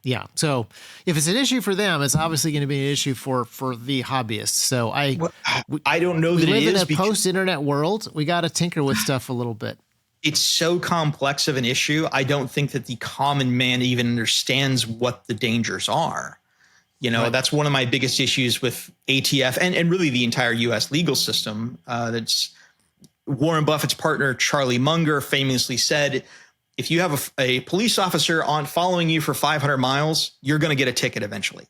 Yeah. So if it's an issue for them, it's obviously going to be an issue for the hobbyists. So I don't know that it is. We live in a post-internet world. We got to tinker with stuff a little bit. It's so complex of an issue. I don't think that the common man even understands what the dangers are. You know, that's one of my biggest issues with ATF and really the entire U.S. legal system. That's Warren Buffett's partner, Charlie Munger, famously said, if you have a police officer on following you for 500 miles, you're going to get a ticket eventually.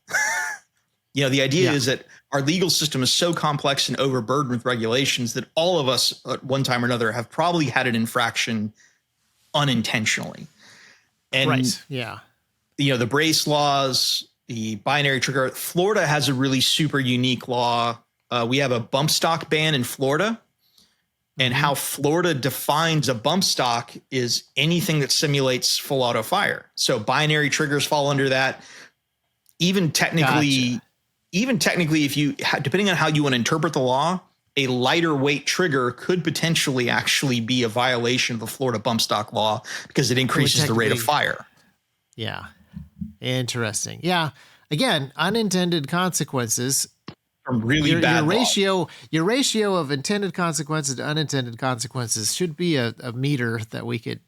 You know, the idea is that our legal system is so complex and overburdened with regulations that all of us at one time or another have probably had an infraction unintentionally. And, you know, the brace laws, the binary trigger, Florida has a really super unique law. We have a bump stock ban in Florida. And how Florida defines a bump stock is anything that simulates full auto fire. So binary triggers fall under that. Even technically, if you, depending on how you want to interpret the law, a lighter weight trigger could potentially actually be a violation of the Florida bump stock law because it increases the rate of fire. Yeah. Interesting. Yeah. Again, unintended consequences. From really bad your ratio of intended consequences to unintended consequences should be a meter that we could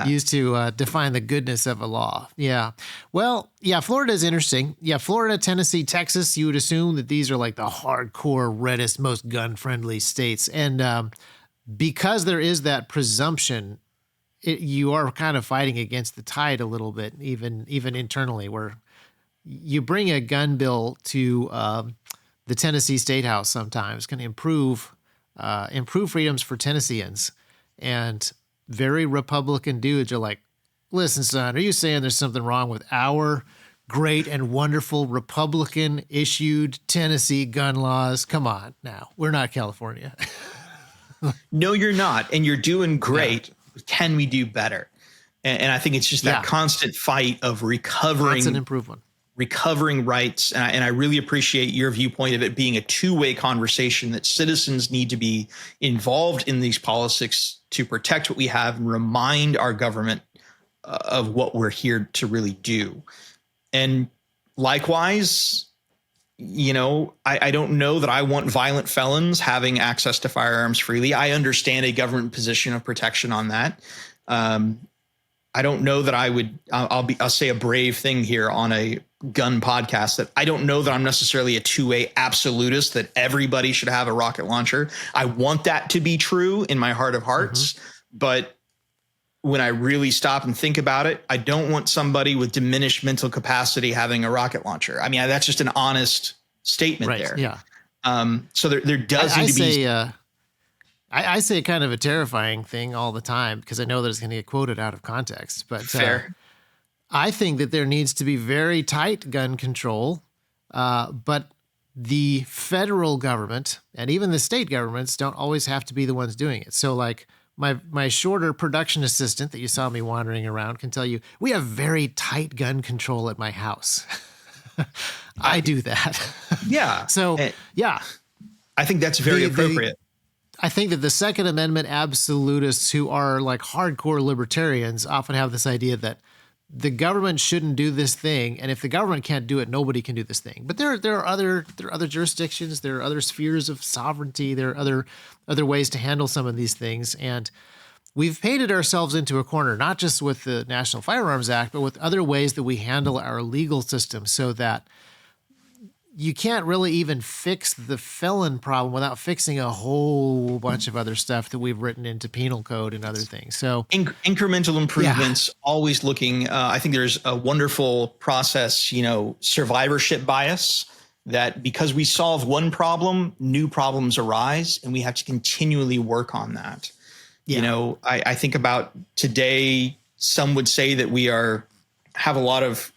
use to define the goodness of a law. Yeah. Well, yeah, Florida is interesting. Yeah, Florida, Tennessee, Texas, you would assume that these are like the hardcore, reddest, most gun-friendly states. And because there is that presumption, you are kind of fighting against the tide a little bit, even internally, where you bring a gun bill to the Tennessee State House sometimes can improve freedoms for Tennesseans. And very Republican dudes are like, listen, son, are you saying there's something wrong with our great and wonderful Republican issued Tennessee gun laws? Come on now. We're not California. No, you're not. And you're doing great. Yeah. Can we do better? And I think it's just that constant fight of recovering. That's an improvement. Recovering rights. And I really appreciate your viewpoint of it being a two-way conversation, that citizens need to be involved in these politics to protect what we have and remind our government of what we're here to really do. And likewise, you know, I don't know that I want violent felons having access to firearms freely. I understand a government position of protection on that. I don't know that I would, I'll say a brave thing here on a gun podcast, that I don't know that I'm necessarily a two-way absolutist that everybody should have a rocket launcher. I want that to be true in my heart of hearts. But when I really stop and think about it, I don't want somebody with diminished mental capacity having a rocket launcher. I mean, that's just an honest statement there. Yeah. So there does need to be. I say kind of a terrifying thing all the time because I know that it's going to get quoted out of context. But fair. I think that there needs to be very tight gun control, but the federal government and even the state governments don't always have to be the ones doing it. So like my shorter production assistant that you saw me wandering around can tell you, we have very tight gun control at my house. I do that. Yeah. So, yeah. I think that's very appropriate. I think that the Second Amendment absolutists who are like hardcore libertarians often have this idea that the government shouldn't do this thing, and if the government can't do it, nobody can do this thing. But there are other jurisdictions, there are other spheres of sovereignty, there are other ways to handle some of these things, and we've painted ourselves into a corner, not just with the National Firearms Act, but with other ways that we handle our legal system, so that you can't really even fix the felon problem without fixing a whole bunch of other stuff that we've written into penal code and other things. So incremental improvements, always looking. I think there's a wonderful process, survivorship bias, that because we solve one problem, new problems arise, and we have to continually work on that. Yeah. I think about today, some would say that we have a lot of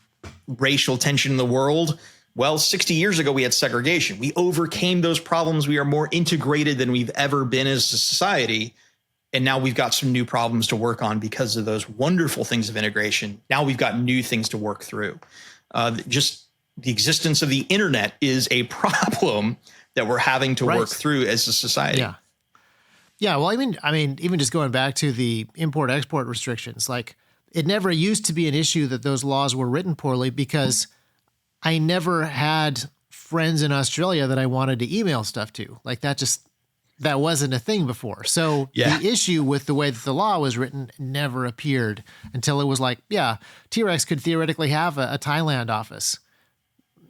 racial tension in the world. Well, 60 years ago, we had segregation. We overcame those problems. We are more integrated than we've ever been as a society. And now we've got some new problems to work on because of those wonderful things of integration. Now we've got new things to work through. Just the existence of the internet is a problem that we're having to work through as a society. Yeah. Yeah. Well, I mean, even just going back to the import-export restrictions, like it never used to be an issue that those laws were written poorly because I never had friends in Australia that I wanted to email stuff to. Like that wasn't a thing before. So the issue with the way that the law was written never appeared until it was like, T-Rex could theoretically have a Thailand office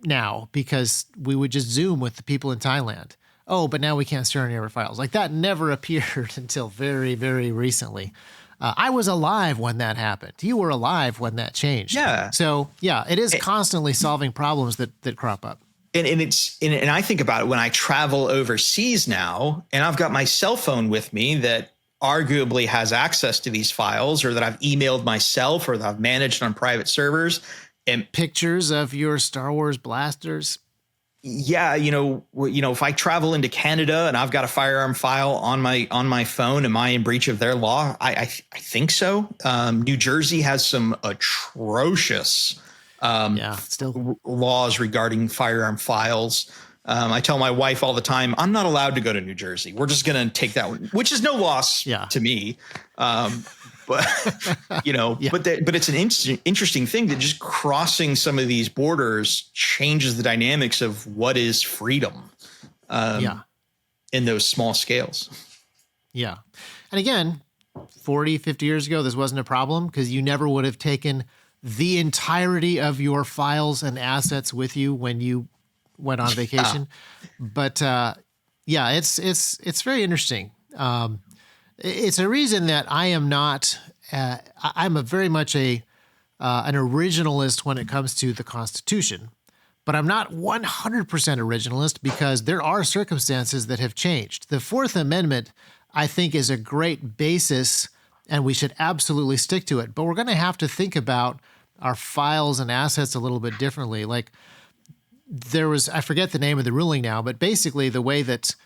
now because we would just Zoom with the people in Thailand. Oh, but now we can't share any of our files. Like that never appeared until very, very recently. I was alive when that happened. You were alive when that changed. Yeah. So it is constantly solving problems that crop up. And I think about it when I travel overseas now, and I've got my cell phone with me that arguably has access to these files, or that I've emailed myself, or that I've managed on private servers, and pictures of your Star Wars blasters. Yeah, if I travel into Canada and I've got a firearm file on my phone, am I in breach of their law? I think so. New Jersey has some atrocious laws regarding firearm files. I tell my wife all the time, I'm not allowed to go to New Jersey. We're just going to take that one, which is no loss to me. But but it's an interesting thing that just crossing some of these borders changes the dynamics of what is freedom in those small scales. Yeah. And again, 40, 50 years ago, this wasn't a problem because you never would have taken the entirety of your files and assets with you when you went on vacation. But it's very interesting. It's a reason that I am not. I'm very much an originalist when it comes to the Constitution, but I'm not 100% originalist because there are circumstances that have changed. The Fourth Amendment, I think, is a great basis, and we should absolutely stick to it. But we're going to have to think about our files and assets a little bit differently. Like I forget the name of the ruling now, but basically the way that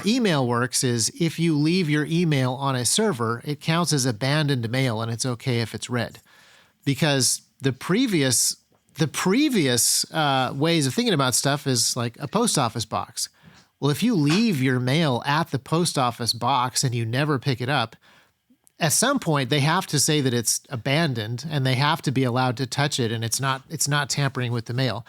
email works is if you leave your email on a server, it counts as abandoned mail and it's okay if it's read. Because the previous ways of thinking about stuff is like a post office box. Well, if you leave your mail at the post office box and you never pick it up, at some point they have to say that it's abandoned and they have to be allowed to touch it and it's not tampering with the mail.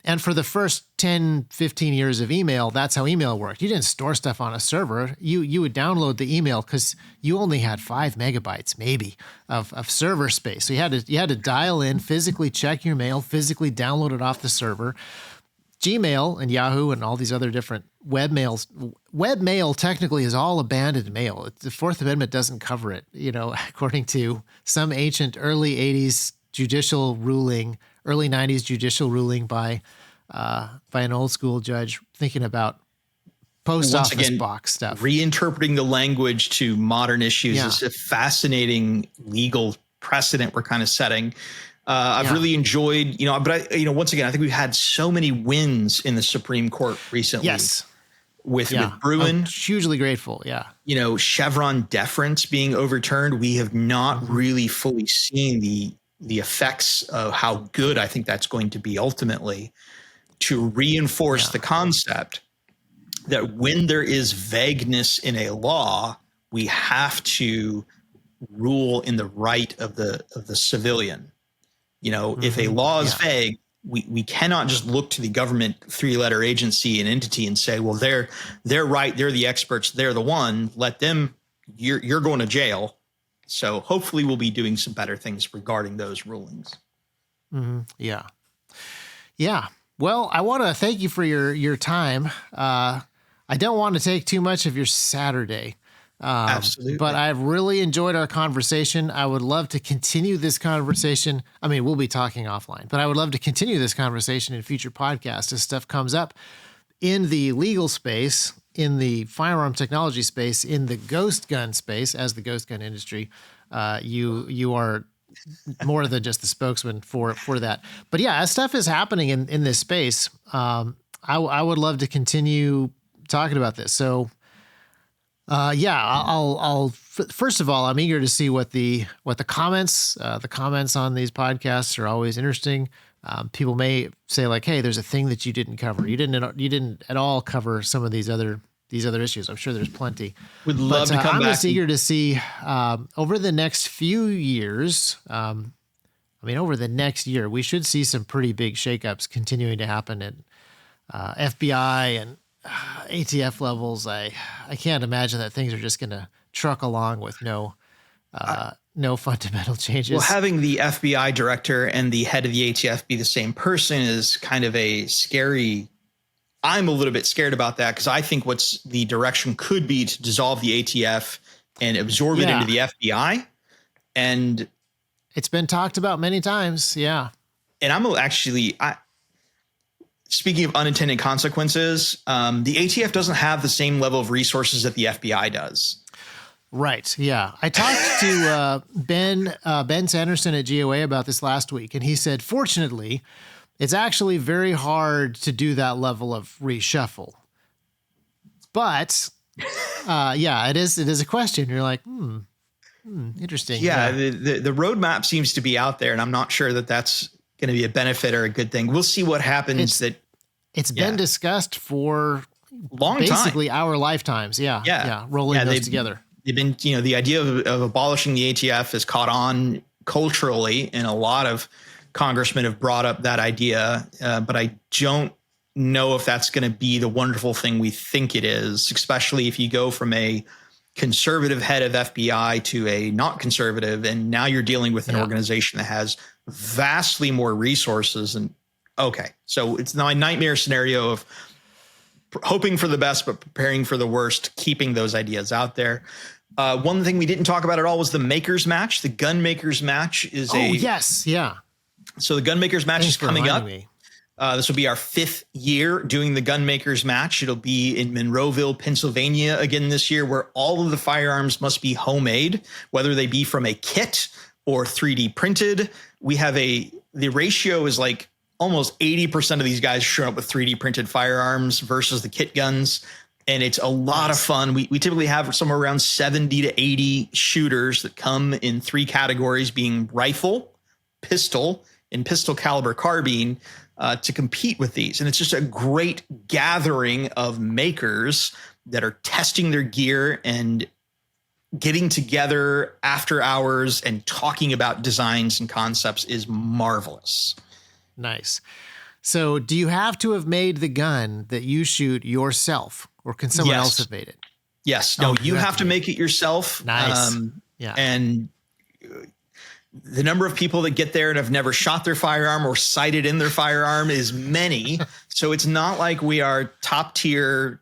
And for the first 10, 15 years of email, that's how email worked. You didn't store stuff on a server. You would download the email because you only had 5 megabytes, maybe, of server space. So you had to dial in, physically check your mail, physically download it off the server. Gmail and Yahoo and all these other different webmails. Webmail technically is all abandoned mail. The Fourth Amendment doesn't cover it, according to some ancient early 80s judicial ruling, early 90s judicial ruling by an old school judge thinking about post office box stuff. Reinterpreting the language to modern issues is a fascinating legal precedent we're kind of setting. I've really enjoyed, once again, I think we've had so many wins in the Supreme Court recently. Yes. With Bruin. I'm hugely grateful. Yeah. Chevron deference being overturned. We have not really fully seen the effects of how good I think that's going to be ultimately to reinforce the concept that when there is vagueness in a law, we have to rule in the right of the civilian. If a law is vague, we cannot just look to the government 3-letter agency and entity and say, well, they're right. They're the experts. They're the one. Let them. You're going to jail. So hopefully we'll be doing some better things regarding those rulings. Mm-hmm. Yeah. Yeah. Well, I want to thank you for your time. I don't want to take too much of your Saturday. Absolutely. But I've really enjoyed our conversation. I would love to continue this conversation. I mean, we'll be talking offline, but I would love to continue this conversation in future podcasts as stuff comes up in the legal space, in the firearm technology space, in the ghost gun space, as the ghost gun industry. You are more than just the spokesman for that. But yeah, as stuff is happening in this space, I would love to continue talking about this. So I'll first of all, I'm eager to see what the comments on these podcasts are always interesting. People may say like, "Hey, there's a thing that you didn't cover. You didn't at all cover some of these other issues." I'm sure there's plenty. Would love to come back. I'm just eager to see over the next few years. Over the next year, we should see some pretty big shakeups continuing to happen in FBI and ATF levels. I can't imagine that things are just going to truck along with no fundamental changes. Well, having the FBI director and the head of the ATF be the same person is kind of a scary. I'm a little bit scared about that because I think what's the direction could be to dissolve the ATF and absorb it into the FBI. And it's been talked about many times. Yeah. And speaking of unintended consequences, the ATF doesn't have the same level of resources that the FBI does. Right. Yeah. I talked to Ben Sanderson at GOA about this last week, and he said, fortunately, it's actually very hard to do that level of reshuffle. But it is a question. You're like, interesting. Yeah. The roadmap seems to be out there, and I'm not sure that that's going to be a benefit or a good thing. We'll see what happens. It's been discussed for basically our lifetimes. Yeah. Rolling those together. They've been, the idea of abolishing the ATF has caught on culturally, and a lot of congressmen have brought up that idea. But I don't know if that's going to be the wonderful thing we think it is, especially if you go from a conservative head of FBI to a not conservative. And now you're dealing with an organization that has vastly more resources. And so it's my nightmare scenario of hoping for the best, but preparing for the worst, keeping those ideas out there. One thing we didn't talk about at all was the makers match. The gun makers match is So the gun makers match is coming up. This will be our 5th year doing the gun makers match. It'll be in Monroeville, Pennsylvania again this year, where all of the firearms must be homemade, whether they be from a kit or 3D printed. We have the ratio is like almost 80% of these guys show up with 3D printed firearms versus the kit guns. And it's a lot of fun. We typically have somewhere around 70 to 80 shooters that come in 3 categories, being rifle, pistol, and pistol caliber carbine, to compete with these. And it's just a great gathering of makers that are testing their gear and getting together after hours and talking about designs and concepts is marvelous. Nice. So do you have to have made the gun that you shoot yourself, or can someone else have made it? Yes. No, you have to make it yourself. Nice. And the number of people that get there and have never shot their firearm or sighted in their firearm is many. So it's not like we are top tier,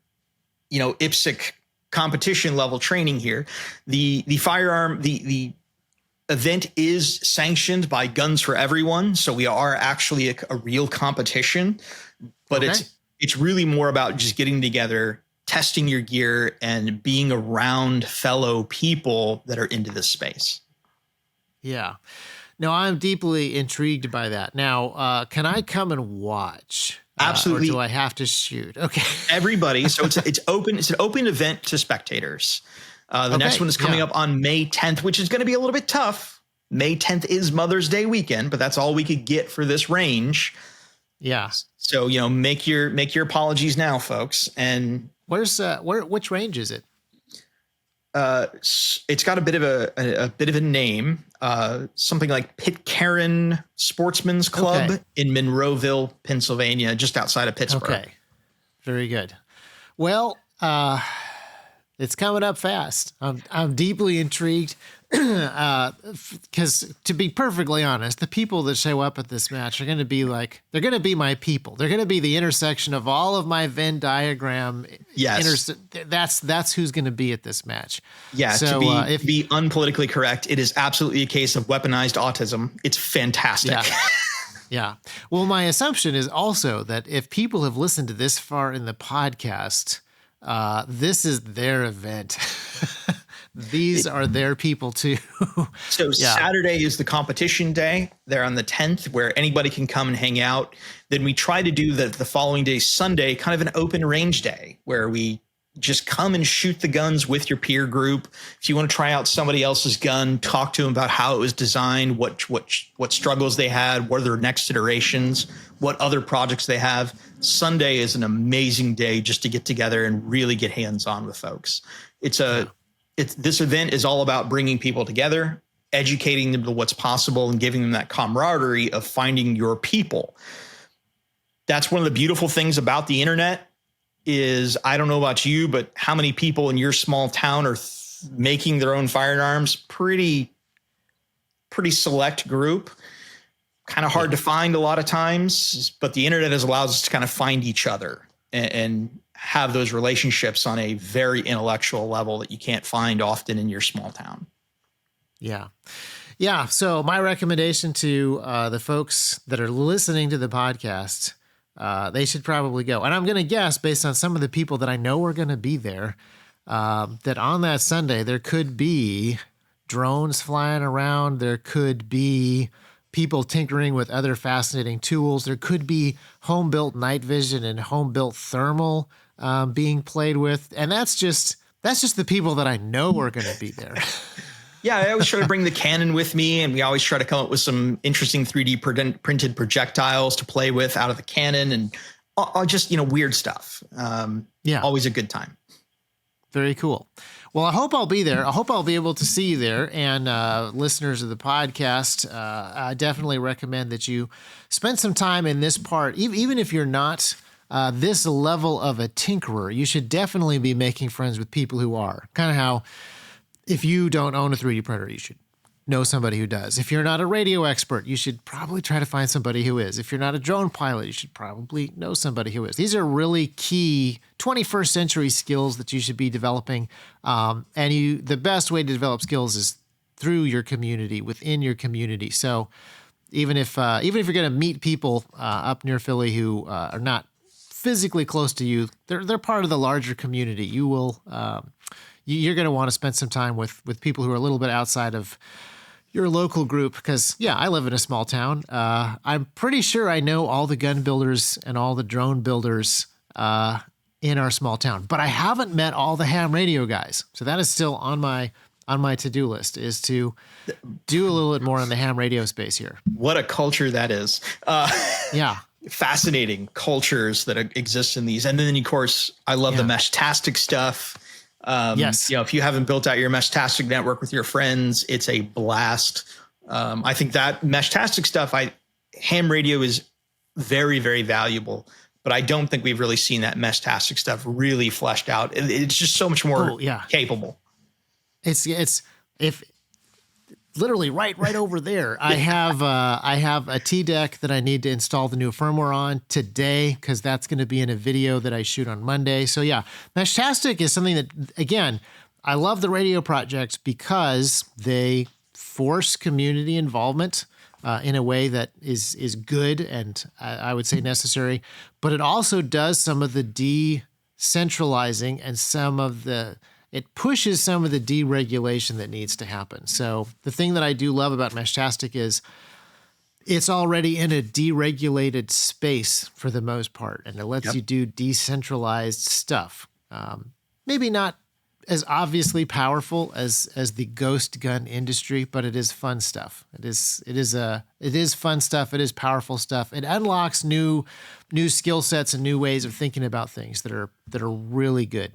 IPSC competition level training here. The firearm, the event is sanctioned by Guns for Everyone. So we are actually a real competition, but it's really more about just getting together, testing your gear, and being around fellow people that are into this space. Yeah. No, I'm deeply intrigued by that. Now, can I come and watch? Absolutely. Or do I have to shoot? Okay. Everybody. So it's open. It's an open event to spectators. The next one is coming up on May 10th, which is going to be a little bit tough. May 10th is Mother's Day weekend, but that's all we could get for this range. Yeah. So, make your apologies now, folks. And which range is it? It's got a bit of a name, something like Pitcairn Sportsman's Club in Monroeville, Pennsylvania, just outside of Pittsburgh. Okay. Very good. Well, it's coming up fast. I'm deeply intrigued. because to be perfectly honest, the people that show up at this match are going to be they're going to be my people. They're going to be the intersection of all of my Venn diagram. Yes. That's who's going to be at this match. Yeah. So, to be unpolitically correct, it is absolutely a case of weaponized autism. It's fantastic. Yeah. Yeah. Well, my assumption is also that if people have listened to this far in the podcast, this is their event. These are their people too. So Saturday is the competition day. They're on the 10th, where anybody can come and hang out. Then we try to do the following day, Sunday, kind of an open range day, where we just come and shoot the guns with your peer group. If you want to try out somebody else's gun, talk to them about how it was designed, what struggles they had, what are their next iterations, what other projects they have. Sunday is an amazing day just to get together and really get hands-on with folks. This event is all about bringing people together, educating them to what's possible, and giving them that camaraderie of finding your people. That's one of the beautiful things about the internet is, I don't know about you, but how many people in your small town are making their own firearms? Pretty select group. Kind of hard to find a lot of times, but the internet has allowed us to kind of find each other and have those relationships on a very intellectual level that you can't find often in your small town. Yeah. Yeah. So my recommendation to the folks that are listening to the podcast, they should probably go. And I'm going to guess, based on some of the people that I know are going to be there, that on that Sunday, there could be drones flying around. There could be people tinkering with other fascinating tools. There could be home-built night vision and home-built thermal being played with. And that's just the people that I know are going to be there. Yeah, I always try to bring the Canon with me, and we always try to come up with some interesting 3D printed projectiles to play with out of the Canon, and just, weird stuff. Always a good time. Very cool. Well, I hope I'll be there. I hope I'll be able to see you there. And listeners of the podcast, I definitely recommend that you spend some time in this part. Even if you're not this level of a tinkerer, you should definitely be making friends with people who are. Kind of how, if you don't own a 3D printer, you should know somebody who does. If you're not a radio expert, you should probably try to find somebody who is. If you're not a drone pilot, you should probably know somebody who is. These are really key 21st century skills that you should be developing. And the best way to develop skills is through your community, within your community. So even if you're going to meet people up near Philly who are not physically close to you, they're part of the larger community. You will you're going to want to spend some time with people who are a little bit outside of your local group, because I live in a small town. I'm pretty sure I know all the gun builders and all the drone builders in our small town, but I haven't met all the ham radio guys. So that is still on my to-do list, is to do a little bit more in the ham radio space here. What a culture that is. Yeah. Fascinating cultures that exist in these. And then, of course, I love the Meshtastic stuff. Yes. If you haven't built out your Meshtastic network with your friends, it's a blast. I think that Meshtastic stuff, ham radio is very, very valuable, but I don't think we've really seen that Meshtastic stuff really fleshed out. It's just so much more capable. It's if literally right over there. I have a T deck that I need to install the new firmware on today, because that's going to be in a video that I shoot on Monday. So Meshtastic is something that, again, I love the radio projects because they force community involvement in a way that is good and I would say necessary, but it also does some of the decentralizing and it pushes some of the deregulation that needs to happen. So the thing that I do love about Meshtastic is it's already in a deregulated space for the most part, and it lets you do decentralized stuff. Maybe not as obviously powerful as the ghost gun industry, but it is fun stuff. It is fun stuff. It is powerful stuff. It unlocks new skill sets and new ways of thinking about things that are really good.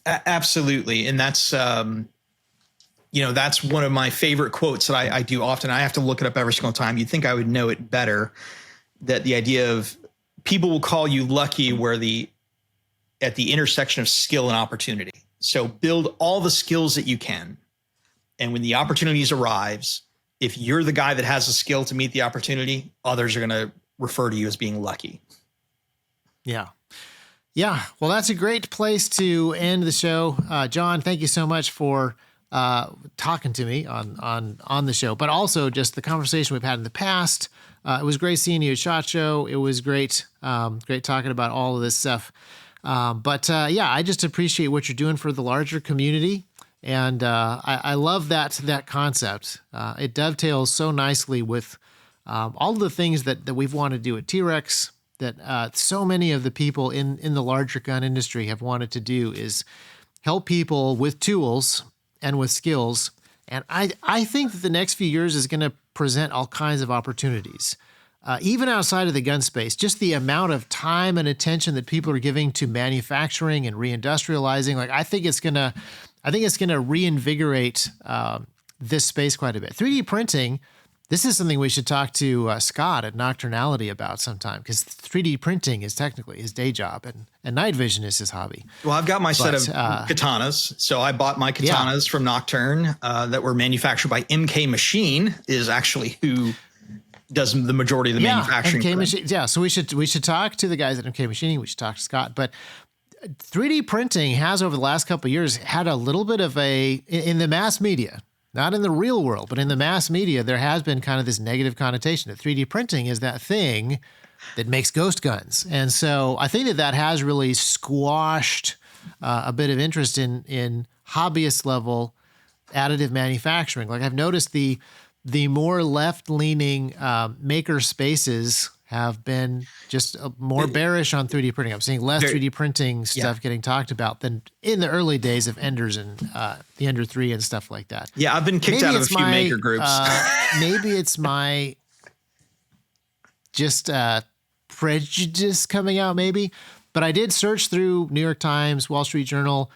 Absolutely. And that's, that's one of my favorite quotes that I do often. I have to look it up every single time. You'd think I would know it better, that the idea of people will call you lucky at the intersection of skill and opportunity. So build all the skills that you can, And when the opportunities arrives, if you're the guy that has the skill to meet the opportunity, others are going to refer to you as being lucky. Yeah. Yeah. Well, that's a great place to end the show. John, thank you so much for talking to me on the show, but also just the conversation we've had in the past. It was great seeing you at SHOT Show. It was great talking about all of this stuff. I just appreciate what you're doing for the larger community. And I love that concept. It dovetails so nicely with all of the things that we've wanted to do at T-Rex, that so many of the people in the larger gun industry have wanted to do, is help people with tools and with skills. And I think that the next few years is going to present all kinds of opportunities. Even outside of the gun space, just the amount of time and attention that people are giving to manufacturing and reindustrializing, I think it's going to reinvigorate this space quite a bit. 3D printing, this is something we should talk to Scott at Nocturnality about sometime, because 3D printing is technically his day job, and night vision is his hobby. Well, I've got my set of katanas. So I bought my katanas from Nocturne that were manufactured by MK Machine, is actually who does the majority of the manufacturing. MK Machine. Yeah, so we should talk to the guys at MK Machining. We should talk to Scott. But 3D printing has, over the last couple of years, had a little bit of in the mass media, not in the real world, but in the mass media, there has been kind of this negative connotation that 3D printing is that thing that makes ghost guns. And so I think that has really squashed a bit of interest in hobbyist level additive manufacturing. I've noticed the more left-leaning maker spaces have been just more bearish on 3D printing. I'm seeing less 3D printing stuff getting talked about than in the early days of Enders and the Ender 3 and stuff like that. Yeah, I've been kicked out of a few maker groups. Maybe it's my just prejudice coming out, maybe. But I did search through New York Times, Wall Street Journal,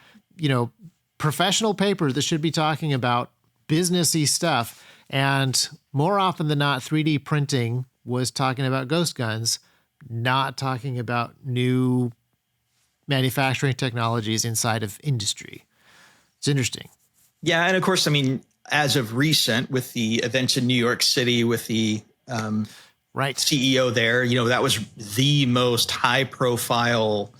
professional papers that should be talking about businessy stuff. And more often than not, 3D printing was talking about ghost guns, not talking about new manufacturing technologies inside of industry. It's interesting. Yeah. And of course, as of recent, with the events in New York City with the CEO there, that was the most high profile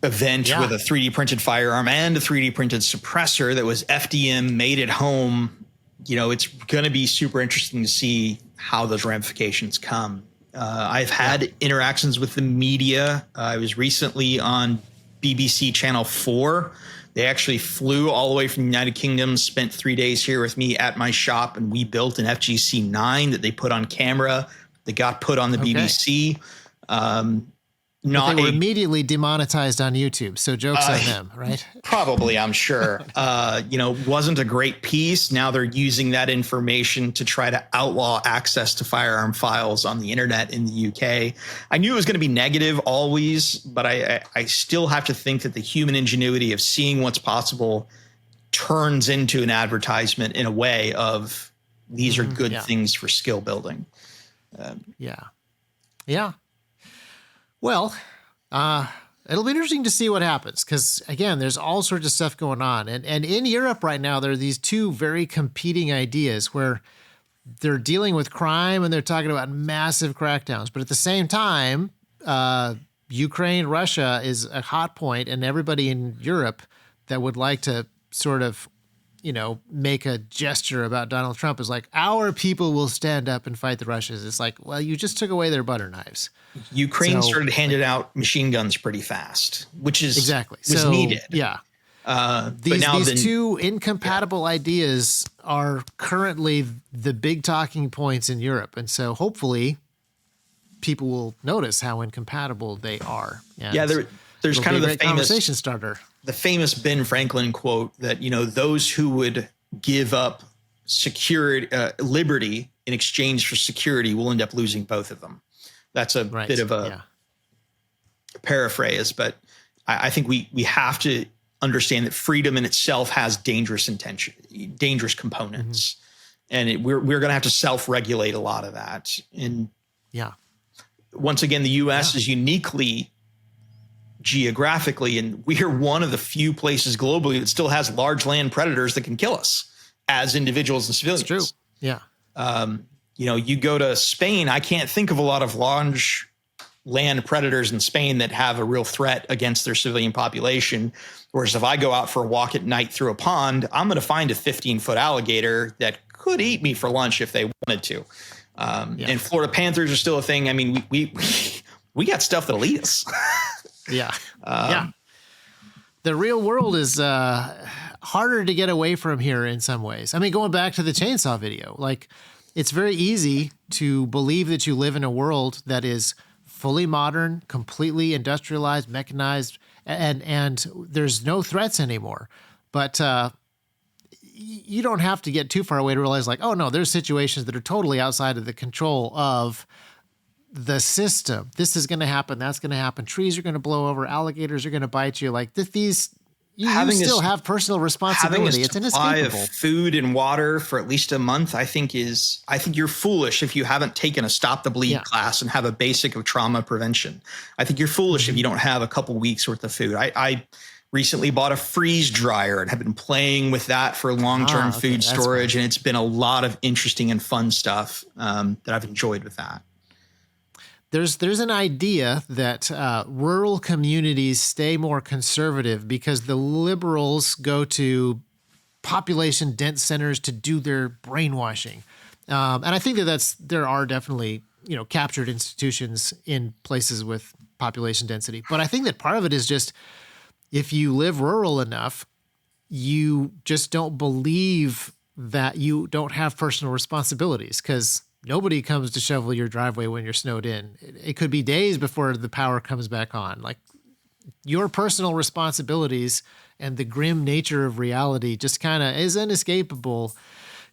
event with a 3D printed firearm and a 3D printed suppressor that was FDM made at home. It's going to be super interesting to see how those ramifications come. I've had interactions with the media. I was recently on BBC Channel 4. They actually flew all the way from the United Kingdom, spent 3 days here with me at my shop, and we built an FGC-9 that they put on camera, that got put on the BBC. They were immediately demonetized on YouTube, so joke's on them, right? Probably, I'm sure. Wasn't a great piece. Now they're using that information to try to outlaw access to firearm files on the internet in the UK. I knew it was going to be negative always, but I still have to think that the human ingenuity of seeing what's possible turns into an advertisement in a way of these are good things for skill building. Well, it'll be interesting to see what happens, because, again, there's all sorts of stuff going on. And in Europe right now, there are these two very competing ideas where they're dealing with crime and they're talking about massive crackdowns. But at the same time, Ukraine, Russia is a hot point, and everybody in Europe that would like to sort of, make a gesture about Donald Trump is like, our people will stand up and fight the Russians. It's like, well, you just took away their butter knives. Ukraine started handing out machine guns pretty fast, which is was needed. Yeah. These two incompatible ideas are currently the big talking points in Europe. And so hopefully people will notice how incompatible they are. And there's kind of the famous conversation starter. The famous Ben Franklin quote that, those who would give up security, liberty in exchange for security will end up losing both of them. That's a bit of a paraphrase, but I think we have to understand that freedom in itself has dangerous components, and we're going to have to self-regulate a lot of that. And once again, the U.S. is uniquely geographically, and we are one of the few places globally that still has large land predators that can kill us. as individuals and civilians. It's true. Yeah. You go to Spain, I can't think of a lot of large land predators in Spain that have a real threat against their civilian population. Whereas if I go out for a walk at night through a pond, I'm going to find a 15-foot alligator that could eat me for lunch if they wanted to. And Florida panthers are still a thing. I mean, we got stuff that'll eat us. Yeah. The real world is harder to get away from here in some ways. I mean, going back to the chainsaw video, like, it's very easy to believe that you live in a world that is fully modern, completely industrialized, mechanized, and there's no threats anymore. But you don't have to get too far away to realize, like, oh no, there's situations that are totally outside of the control of the system. This is going to happen. That's going to happen. Trees are going to blow over. Alligators are going to bite you. Like you still have personal responsibility. It's inescapable. Having a supply of food and water for at least a month, I think you're foolish if you haven't taken a Stop the Bleed class and have a basic of trauma prevention. I think you're foolish if you don't have a couple weeks worth of food. I recently bought a freeze dryer and have been playing with that for long-term food storage. And it's been a lot of interesting and fun stuff that I've enjoyed with that. There's an idea that rural communities stay more conservative because the liberals go to population dense centers to do their brainwashing. And I think there are definitely, captured institutions in places with population density. But I think that part of it is just, if you live rural enough, you just don't believe that you don't have personal responsibilities, because nobody comes to shovel your driveway when you're snowed in. It could be days before the power comes back on. Like, your personal responsibilities and the grim nature of reality just kind of is inescapable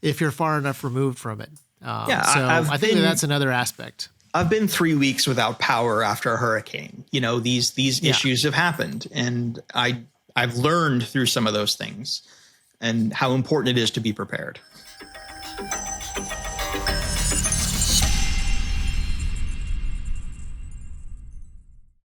if you're far enough removed from it. I think that's another aspect. I've been 3 weeks without power after a hurricane. These issues have happened, and I've learned through some of those things and how important it is to be prepared.